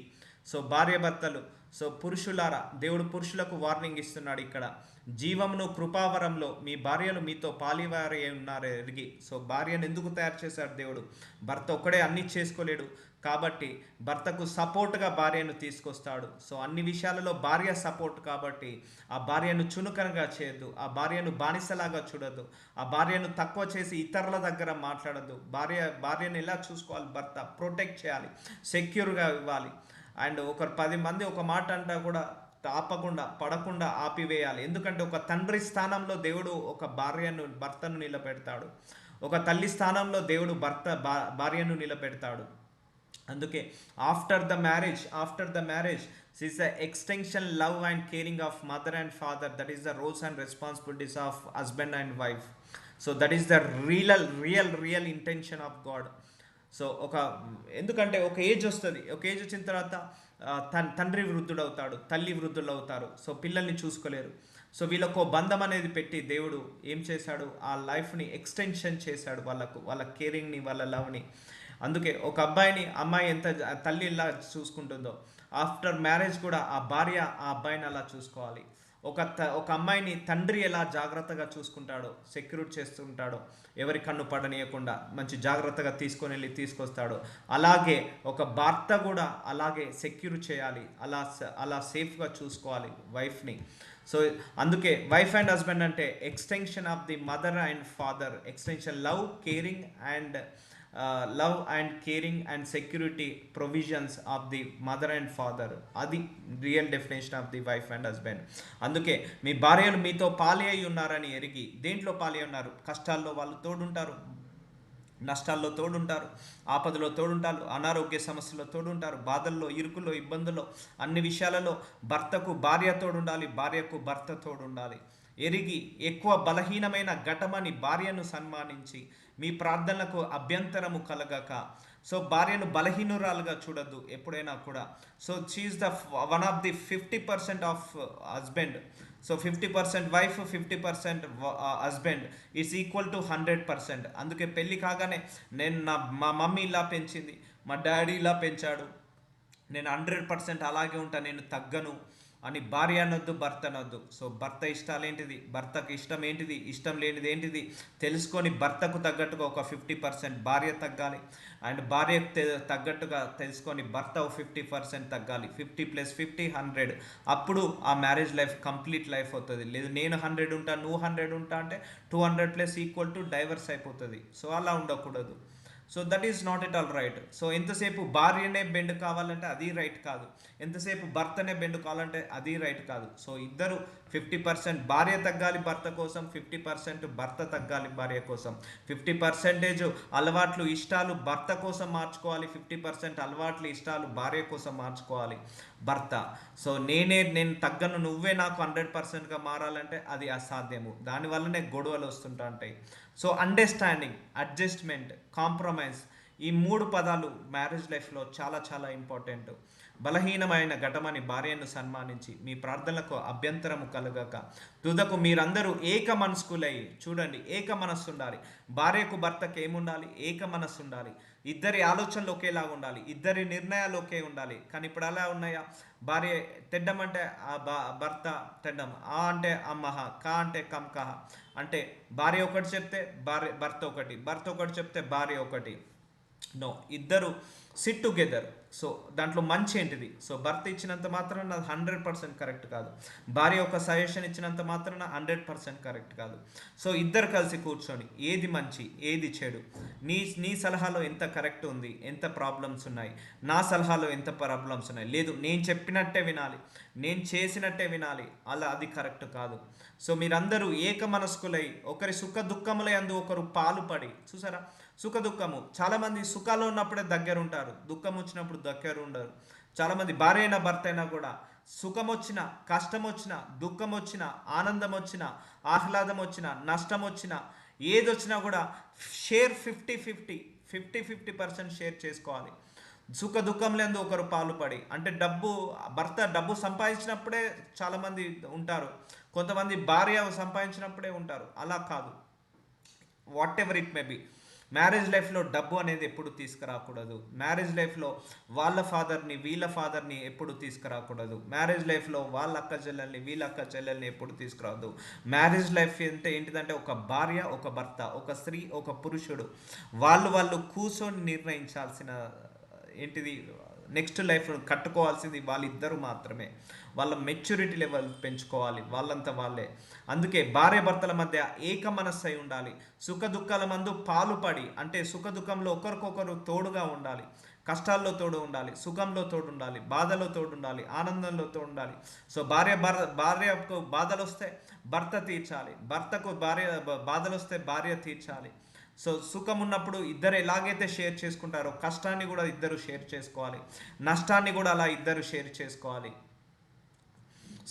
సో భార్య భర్తలు, సో పురుషులారా, దేవుడు పురుషులకు వార్నింగ్ ఇస్తున్నాడు ఇక్కడ. జీవమును కృపావరంలో మీ భార్యలు మీతో పాలివారి ఉన్నారు ఎరిగి. సో భార్యను ఎందుకు తయారు చేశాడు దేవుడు? భర్త ఒక్కడే అన్ని చేసుకోలేడు కాబట్టి భర్తకు సపోర్ట్గా భార్యను తీసుకొస్తాడు. సో అన్ని విషయాలలో భార్య సపోర్ట్ కాబట్టి ఆ భార్యను చునుకనగా చేయొద్దు, ఆ భార్యను బానిసలాగా చూడొద్దు, ఆ భార్యను తక్కువ చేసి ఇతరుల దగ్గర మాట్లాడద్దు. భార్యను ఎలా చూసుకోవాలి? భర్త ప్రొటెక్ట్ చేయాలి, సెక్యూర్గా ఇవ్వాలి. అండ్ 10 మంది ఒక మాట అంటా కూడా పడకుండా ఆపివేయాలి. ఎందుకంటే ఒక తండ్రి స్థానంలో దేవుడు ఒక భర్తను నిలబెడతాడు. ఒక తల్లి స్థానంలో దేవుడు భార్యను నిలబెడతాడు. అందుకే after the marriage is the extension love and caring of mother and father. That is the roles and responsibilities of husband and wife. So that is the real intention of God. So ఎందుకంటే ఒక ఏజ్ వస్తుంది. ఒక ఏజ్ వచ్చిన తర్వాత తండ్రి వృద్ధుడవుతాడు, తల్లి వృద్ధులు అవుతారు. సో పిల్లల్ని చూసుకోలేరు. సో వీళ్ళకు బంధం అనేది పెట్టి దేవుడు ఏం చేశాడు, ఆ లైఫ్ని ఎక్స్టెన్షన్ చేశాడు, వాళ్ళ కేరింగ్ని, వాళ్ళ లవ్ని. అందుకే ఒక అమ్మాయి ఎంత తల్లి ఇలా చూసుకుంటుందో, ఆఫ్టర్ మ్యారేజ్ కూడా ఆ భార్య ఆ అబ్బాయిని అలా చూసుకోవాలి. ఒక అమ్మాయిని తండ్రి ఎలా జాగ్రత్తగా చూసుకుంటాడో, సెక్యూర్ చేస్తుంటాడో, ఎవరి కన్ను పడనీయకుండా మంచి జాగ్రత్తగా తీసుకొస్తాడో, అలాగే ఒక భర్త కూడా అలాగే సెక్యూర్ చేయాలి, అలా సేఫ్గా చూసుకోవాలి వైఫ్ని. సో అందుకే వైఫ్ అండ్ హస్బెండ్ అంటే extension of the mother and father, extension love and caring and security provisions of the mother and father. అది real definition of the wife and husband. అందుకే మీ భార్యలు మీతో పాలి అయి ఉన్నారని ఎరిగి, దేంట్లో పాలి ఉన్నారు? కష్టాల్లో వాళ్ళు తోడుంటారు, నష్టాల్లో తోడుంటారు, ఆపదలో తోడుంటారు, అనారోగ్య సమస్యలో తోడుంటారు, బాధల్లో, ఇరుకుల్లో, ఇబ్బందుల్లో, అన్ని విషయాలలో భర్తకు భార్య తోడుండాలి, భార్యకు భర్త తోడుండాలి. ఎరిగి ఎక్కువ బలహీనమైన ఘటమని భార్యను సన్మానించి మీ ప్రార్థనలకు అభ్యంతరము కలగక. సో భార్యను బలహీనురాలుగా చూడద్దు ఎప్పుడైనా కూడా. So she's the one of the 50% of husband. So 50% wife, 50% husband is equal to 100%. అందుకే పెళ్ళి కాగానే మా మమ్మీ ఇలా పెంచింది, మా డాడీ ఇలా పెంచాడు, నేను 100% అలాగే ఉంటా, నేను తగ్గను అని భార్య అనొద్దు, భర్త అనొద్దు. సో భర్త ఇష్టాలు ఏంటిది, భర్తకు ఇష్టం ఏంటిది, ఇష్టం లేనిది ఏంటిది తెలుసుకొని భర్తకు తగ్గట్టుగా ఒక 50% భార్య తగ్గాలి. అండ్ భార్యకు తగ్గట్టుగా తెలుసుకొని భర్త 50% తగ్గాలి. 50 + 50 100. అప్పుడు ఆ మ్యారేజ్ లైఫ్ కంప్లీట్ లైఫ్ అవుతుంది. లేదు నేను 100 ఉంటా, నువ్వు 100 ఉంటా అంటే 200 + డైవర్స్ అయిపోతుంది. సో అలా ఉండకూడదు. So that is not at all right. So ఎంతసేపు భార్యనే బెండ్ కావాలంటే అది రైట్ కాదు, ఎంతసేపు భర్తనే బెండ్ కావాలంటే అది రైట్ కాదు. సో ఇద్దరు 50% భార్య తగ్గాలి భర్త కోసం, 50% భర్త తగ్గాలి భార్య కోసం. 50% అలవాట్లు, ఇష్టాలు భర్త కోసం మార్చుకోవాలి, 50% అలవాట్లు, ఇష్టాలు భార్య కోసం మార్చుకోవాలి భర్త. సో నేను తగ్గను, నువ్వే నాకు 100%గా మారాలంటే అది అసాధ్యము. దానివల్లనే గొడవలు వస్తుంటాయి. సో అండర్స్టాండింగ్, అడ్జస్ట్మెంట్, కాంప్రమైజ్, ఈ 3 పదాలు మ్యారేజ్ లైఫ్లో చాలా చాలా ఇంపార్టెంట్. బలహీనమైన ఘటమని భార్యను సన్మానించి మీ ప్రార్థనలకు అభ్యంతరము కలగక తుదకు మీరందరూ ఏక మనస్కులై. చూడండి, ఏక మనస్సు ఉండాలి. భార్యకు భర్తకు ఏముండాలి? ఏక మనస్సు ఉండాలి. ఇద్దరి ఆలోచనలు ఒకేలాగా ఉండాలి, ఇద్దరి నిర్ణయాలు ఒకే ఉండాలి. కానీ ఇప్పుడు అలా ఉన్నాయా? భార్య తెడ్డం అంటే భర్త తెడ్డం, ఆ అంటే అమ్మహ, కా అంటే కంకహ. అంటే భార్య ఒకటి చెప్తే భర్త ఒకటి, భర్త ఒకటి చెప్తే భార్య ఒకటి. నో, ఇద్దరు సిట్ టుగెదర్. సో దాంట్లో మంచి ఏంటిది? సో భర్త ఇచ్చినంత మాత్రాన 100% కరెక్ట్ కాదు, భార్య ఒక సజెషన్ ఇచ్చినంత మాత్రాన 100% కరెక్ట్ కాదు. సో ఇద్దరు కలిసి కూర్చొని ఏది మంచి, ఏది చెడు, నీ సలహాలో ఎంత కరెక్ట్ ఉంది, ఎంత ప్రాబ్లమ్స్ ఉన్నాయి, నా సలహాలో ఎంత ప్రాబ్లమ్స్ ఉన్నాయి, లేదు నేను చెప్పినట్టే వినాలి, నేను చేసినట్టే వినాలి, అలా అది కరెక్ట్ కాదు. సో మీరందరూ ఏక మనస్కులై ఒకరి సుఖ దుఃఖములై అందు ఒకరు పాలుపడి. చూసారా, సుఖ దుఃఖము, చాలామంది సుఖాలు ఉన్నప్పుడే దగ్గర ఉంటారు, దుఃఖం వచ్చినప్పుడు దగ్గర ఉండరు. చాలామంది భార్య అయినా భర్త అయినా కూడా సుఖం వచ్చినా, కష్టం వచ్చినా, దుఃఖం వచ్చినా, ఆనందం వచ్చినా, ఆహ్లాదం వచ్చినా, నష్టం వచ్చినా, ఏది వచ్చినా కూడా షేర్ 50% షేర్ చేసుకోవాలి. సుఖ దుఃఖం లేదు ఒకరు పాలుపడి. అంటే భర్త డబ్బు సంపాదించినప్పుడే చాలామంది ఉంటారు, కొంతమంది భార్య సంపాదించినప్పుడే ఉంటారు. అలా కాదు, what ever it may be. Marriage లైఫ్లో డబ్బు అనేది ఎప్పుడు తీసుకురాకూడదు. మ్యారేజ్ లైఫ్లో వాళ్ళ ఫాదర్ని వీళ్ళ ఫాదర్ని ఎప్పుడు తీసుకురాకూడదు. మ్యారేజ్ లైఫ్లో వాళ్ళ అక్క చెల్లెల్ని వీళ్ళ అక్క చెల్లెల్ని ఎప్పుడు తీసుకురావద్దు. మ్యారేజ్ లైఫ్ అంటే ఏంటిదంటే ఒక భార్య, ఒక భర్త, ఒక స్త్రీ, ఒక పురుషుడు వాళ్ళు కూర్చొని నిర్ణయించాల్సిన ఏంటిది నెక్స్ట్ లైఫ్ కట్టుకోవాల్సింది వాళ్ళిద్దరూ మాత్రమే. వాళ్ళ మెచ్యూరిటీ లెవెల్ పెంచుకోవాలి వాళ్ళంతా వాళ్ళే. అందుకే భార్య భర్తల మధ్య ఏక మనస్సు అయి ఉండాలి. సుఖ దుఃఖాల మందు పాలుపడి, అంటే సుఖ దుఃఖంలో ఒకరికొకరు తోడుగా ఉండాలి. కష్టాల్లో తోడు ఉండాలి, సుఖంలో తోడు ఉండాలి, బాధలో తోడు ఉండాలి, ఆనందంలో తోడు ఉండాలి. సో భార్యకు బాధలు వస్తే భర్త తీర్చాలి, భర్తకు బాధలు వస్తే భార్య తీర్చాలి. సో సుఖం ఉన్నప్పుడు ఇద్దరు ఎలాగైతే షేర్ చేసుకుంటారో కష్టాన్ని కూడా ఇద్దరు షేర్ చేసుకోవాలి, నష్టాన్ని కూడా అలా ఇద్దరు షేర్ చేసుకోవాలి.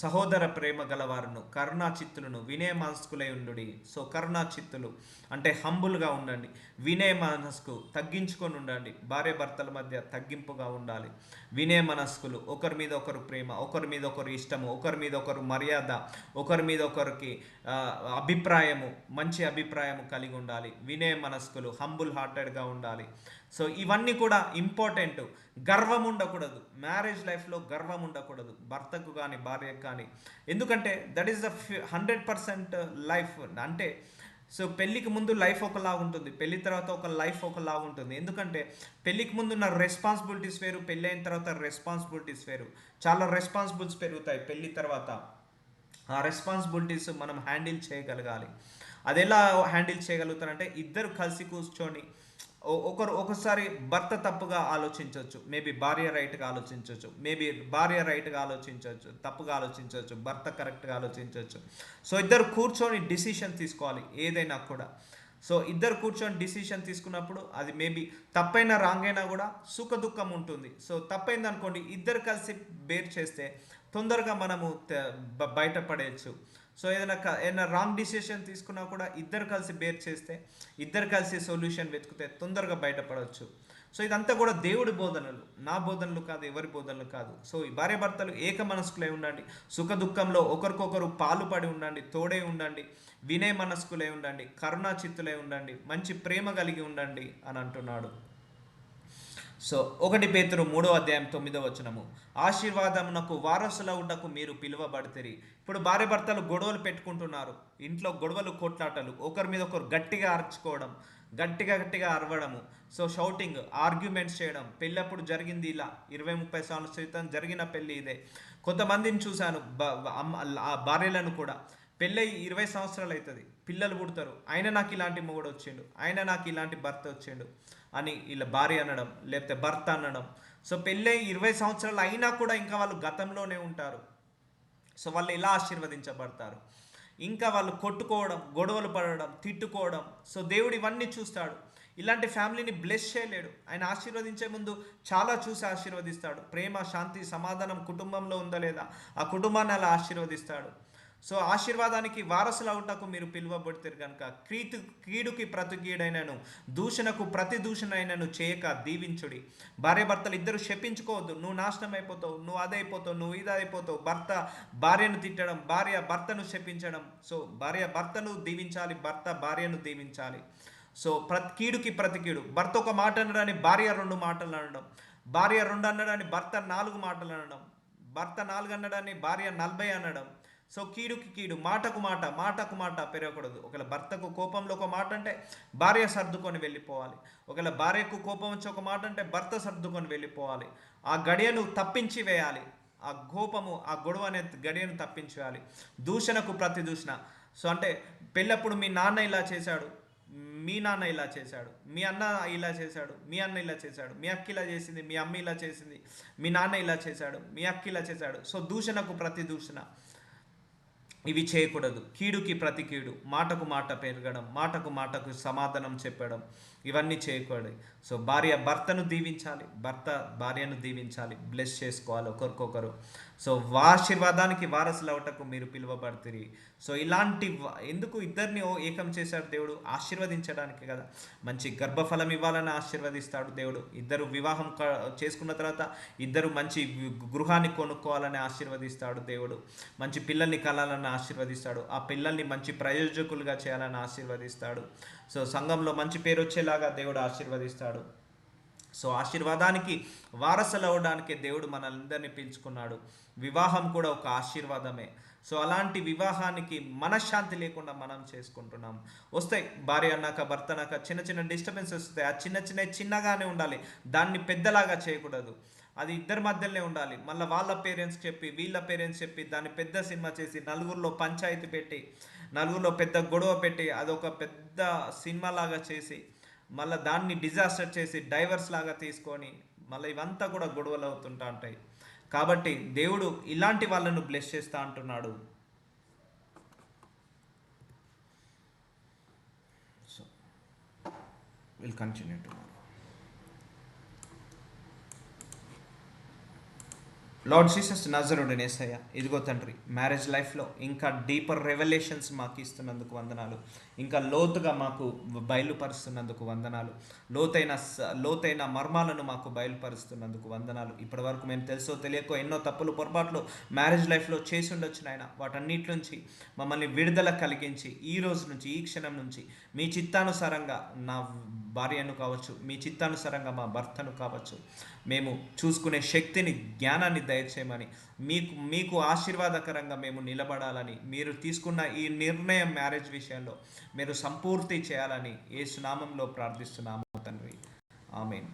సహోదర ప్రేమ గలవారును కరుణా చిత్తులను వినయ మనస్కులై ఉండుడి. సో కరుణా చిత్తులు అంటే హంబుల్గా ఉండండి, వినయ మనస్కు తగ్గించుకొని ఉండండి. భార్య భర్తల మధ్య తగ్గింపుగా ఉండాలి. వినయ మనస్కులు, ఒకరి మీద ఒకరు ప్రేమ, ఒకరి మీద ఒకరు ఇష్టము, ఒకరి మీద ఒకరు మర్యాద, ఒకరి మీద ఒకరికి అభిప్రాయము, మంచి అభిప్రాయము కలిగి ఉండాలి. వినయ మనస్కులు, హంబుల్ హార్టెడ్గా ఉండాలి. సో ఇవన్నీ కూడా ఇంపార్టెంట్. గర్వం ఉండకూడదు, మ్యారేజ్ లైఫ్లో గర్వం ఉండకూడదు భర్తకు కానీ భార్యకు కానీ. ఎందుకంటే దట్ ఈస్ ద 100% లైఫ్. అంటే సో పెళ్ళికి ముందు లైఫ్ ఒకలాగా ఉంటుంది, పెళ్లి తర్వాత ఒక లైఫ్ ఒకలాగా ఉంటుంది. ఎందుకంటే పెళ్ళికి ముందు ఉన్న రెస్పాన్సిబిలిటీస్ వేరు, పెళ్ళి అయిన తర్వాత రెస్పాన్సిబిలిటీస్ వేరు. చాలా రెస్పాన్సిబిలిటీస్ పెరుగుతాయి పెళ్ళి తర్వాత. ఆ రెస్పాన్సిబిలిటీస్ మనం హ్యాండిల్ చేయగలగాలి. అది ఎలా హ్యాండిల్ చేయగలుగుతారంటే ఇద్దరు కలిసి కూర్చొని ఒకసారి భర్త తప్పుగా ఆలోచించవచ్చు, మేబీ భార్య రైట్గా ఆలోచించవచ్చు, మేబీ భార్య రైట్గా ఆలోచించవచ్చు, తప్పుగా ఆలోచించవచ్చు, భర్త కరెక్ట్గా ఆలోచించవచ్చు. సో ఇద్దరు కూర్చొని డిసిషన్ తీసుకోవాలి ఏదైనా కూడా. సో ఇద్దరు కూర్చొని డిసిషన్ తీసుకున్నప్పుడు అది మేబీ తప్పైనా రాంగ్ అయినా కూడా సుఖ దుఃఖం ఉంటుంది. సో తప్పైంది అనుకోండి, ఇద్దరు కలిసి బేర్ చేస్తే తొందరగా మనము బయటపడేయచ్చు. సో ఏదైనా రాంగ్ డిసిషన్ తీసుకున్నా కూడా ఇద్దరు కలిసి బేర్ చేస్తే, ఇద్దరు కలిసి సొల్యూషన్ వెతికితే తొందరగా బయటపడవచ్చు. సో ఇదంతా కూడా దేవుడి బోధనలు, నా బోధనలు కాదు, ఎవరి బోధనలు కాదు. సో ఈ భార్య భర్తలు ఏక మనస్కులై ఉండండి, సుఖ దుఃఖంలో ఒకరికొకరు పాలుపడి ఉండండి, తోడే ఉండండి, వినయ మనస్కులై ఉండండి, కరుణా చిత్తులై ఉండండి, మంచి ప్రేమ కలిగి ఉండండి అని అంటున్నాడు. సో 1 పేతురు 3:9 ఆశీర్వాదమునకు వారసులవుటకు మీరు పిలువబడితిరి. ఇప్పుడు భార్య భర్తలు గొడవలు పెట్టుకుంటున్నారు, ఇంట్లో గొడవలు, కొట్లాటలు, ఒకరి మీద ఒకరు గట్టిగా అరుచుకోవడం, గట్టిగా అరవడము, సో షౌటింగ్, ఆర్గ్యుమెంట్స్ చేయడం. పెళ్ళప్పుడు జరిగింది ఇలా, 20-30 సంవత్సరాల క్రితం జరిగిన పెళ్ళి ఇదే. కొంతమందిని చూశాను, భార్యలను కూడా పెళ్ళై 20 సంవత్సరాలు అవుతుంది, పిల్లలు పుడతారు, ఆయన నాకు ఇలాంటి మొగుడు వచ్చిండు, ఆయన నాకు ఇలాంటి భర్త వచ్చిండు అని ఇలా భార్య అనడం, లేకపోతే భర్త అనడం. సో పెళ్ళై 20 సంవత్సరాలు అయినా కూడా ఇంకా వాళ్ళు గతంలోనే ఉంటారు. సో వాళ్ళు ఎలా ఆశీర్వదించబడతారు? ఇంకా వాళ్ళు కొట్టుకోవడం, గొడవలు పడడం, తిట్టుకోవడం. సో దేవుడు ఇవన్నీ చూస్తాడు. ఇలాంటి ఫ్యామిలీని బ్లెస్ చేయలేడు. ఆయన ఆశీర్వదించే ముందు చాలా చూసి ఆశీర్వదిస్తాడు. ప్రేమ, శాంతి, సమాధానం కుటుంబంలో ఉందా లేదా, ఆ కుటుంబాన్ని అలా ఆశీర్వదిస్తాడు. సో ఆశీర్వాదానికి వారసులు అవుటకు మీరు పిలువబడితే కనుక కీడుకి ప్రతి కీడైనను, దూషణకు ప్రతి దూషణైనను చేయక దీవించుడి. భార్య భర్తలు ఇద్దరు శపించుకోవద్దు. నువ్వు నాశనం అయిపోతావు, నువ్వు అదైపోతావు, నువ్వు ఇది అయిపోతావు. భర్త భార్యను తిట్టడం, భార్య భర్తను శపించడం. సో భార్య భర్తను దీవించాలి, భర్త భార్యను దీవించాలి. సో కీడుకి ప్రతి కీడు. భర్త ఒక మాట అనడాన్ని భార్య 2 మాటలు అనడం, భార్య 2 అనడాన్ని భర్త 4 మాటలు అనడం, భర్త 4 అనడాన్ని భార్య 40 అనడం. సో కీడుకి కీడు, మాటకు మాట పెరగకూడదు. ఒకవేళ భర్తకు కోపంలో ఒక మాట అంటే భార్య సర్దుకొని వెళ్ళిపోవాలి. ఒకవేళ భార్యకు కోపం వచ్చి ఒక మాట అంటే భర్త సర్దుకొని వెళ్ళిపోవాలి. ఆ గడియను తప్పించి వేయాలి. ఆ కోపము, ఆ గొడవ అనే గడియను తప్పించి వేయాలి. దూషణకు ప్రతి దూషణ. సో అంటే పెళ్ళప్పుడు మీ నాన్న ఇలా చేశాడు, మీ నాన్న ఇలా చేశాడు, మీ అన్న ఇలా చేశాడు, మీ అన్న ఇలా చేశాడు, మీ అక్క ఇలా చేసింది, మీ అమ్మ ఇలా చేసింది, మీ నాన్న ఇలా చేశాడు, మీ అక్క ఇలా చేశాడు. సో దూషణకు ప్రతి దూషణ, ఇవి చేయకూడదు. కీడుకి ప్రతి కీడు, మాటకు మాట పెరగడం, మాటకు సమాధానం చెప్పడం, ఇవన్నీ చేయకూడదు. సో భార్య భర్తను దీవించాలి, భర్త భార్యను దీవించాలి, బ్లెస్ చేసుకోవాలి ఒకరికొకరు. సో ఆశీర్వాదానికి వారసులు అవటకు మీరు పిలువబడుతుంది. సో ఇలాంటి ఎందుకు ఇద్దరిని ఏకం చేశాడు దేవుడు? ఆశీర్వదించడానికి కదా. మంచి గర్భఫలం ఇవ్వాలని ఆశీర్వదిస్తాడు దేవుడు. ఇద్దరు వివాహం చేసుకున్న తర్వాత ఇద్దరు మంచి గృహాన్ని కొనుక్కోవాలని ఆశీర్వదిస్తాడు దేవుడు. మంచి పిల్లల్ని కలాలని ఆశీర్వదిస్తాడు. ఆ పిల్లల్ని మంచి ప్రయోజకులుగా చేయాలని ఆశీర్వదిస్తాడు. సో సంఘంలో మంచి పేరు వచ్చేలాగా దేవుడు ఆశీర్వదిస్తాడు. సో ఆశీర్వాదానికి వారసులు అవడానికి దేవుడు మనల్ని పిలుచుకున్నాడు. వివాహం కూడా ఒక ఆశీర్వాదమే. సో అలాంటి వివాహానికి మనశ్శాంతి లేకుండా మనం చేసుకుంటున్నాం. వస్తాయి, భార్య అన్నాక భర్త అన్నాక చిన్న డిస్టర్బెన్సెస్ వస్తాయి. ఆ చిన్నగానే ఉండాలి, దాన్ని పెద్దలాగా చేయకూడదు. అది ఇద్దరి మధ్యలోనే ఉండాలి. మళ్ళీ వాళ్ళ పేరెంట్స్ చెప్పి, వీళ్ళ పేరెంట్స్ చెప్పి దాన్ని పెద్ద సినిమా చేసి, నలుగురిలో పంచాయతీ పెట్టి, నలుగురిలో పెద్ద గొడవ పెట్టి, అదొక పెద్ద సినిమా లాగా చేసి, మళ్ళీ దాన్ని డిజాస్టర్ చేసి డైవర్స్ లాగా తీసుకొని మళ్ళీ ఇవంతా కూడా గొడవలు అవుతుంటా ఉంటాయి. కాబట్టి దేవుడు ఇలాంటి వాళ్ళను బ్లెస్ చేస్తా అంటున్నాడు. So will continue to lord Jesus నజరుడైన యేసయ్య, ఇదిగో తండ్రి, మ్యారేజ్ లైఫ్లో ఇంకా డీపర్ రెవల్యూషన్స్ మాకు ఇస్తున్నందుకు వందనాలు. ఇంకా లోతుగా మాకు బయలుపరుస్తున్నందుకు వందనాలు. లోతైన మర్మాలను మాకు బయలుపరుస్తున్నందుకు వందనాలు. ఇప్పటి వరకు మేము తెలుసో తెలియకో ఎన్నో తప్పులు పొరపాట్లు మ్యారేజ్ లైఫ్లో చేసి ఉండొచ్చు నాయన. వాటన్నిటి నుంచి మమ్మల్ని విడుదల కలిగించి ఈ రోజు నుంచి, ఈ క్షణం నుంచి మీ చిత్తానుసారంగా నా భార్యను కావచ్చు, మీ చిత్తానుసారంగా మా భర్తను కావచ్చు, మేము చూసుకునే శక్తిని, జ్ఞానాన్ని దయచేయమని, మీకు ఆశీర్వాదకరంగా మేము నిలబడాలని, మీరు తీసుకున్న ఈ నిర్ణయం మ్యారేజ్ విషయంలో మీరు సంపూర్తి చేయాలని యేసు నామంలో ప్రార్థిస్తున్నాము తండ్రి. ఆమేన్.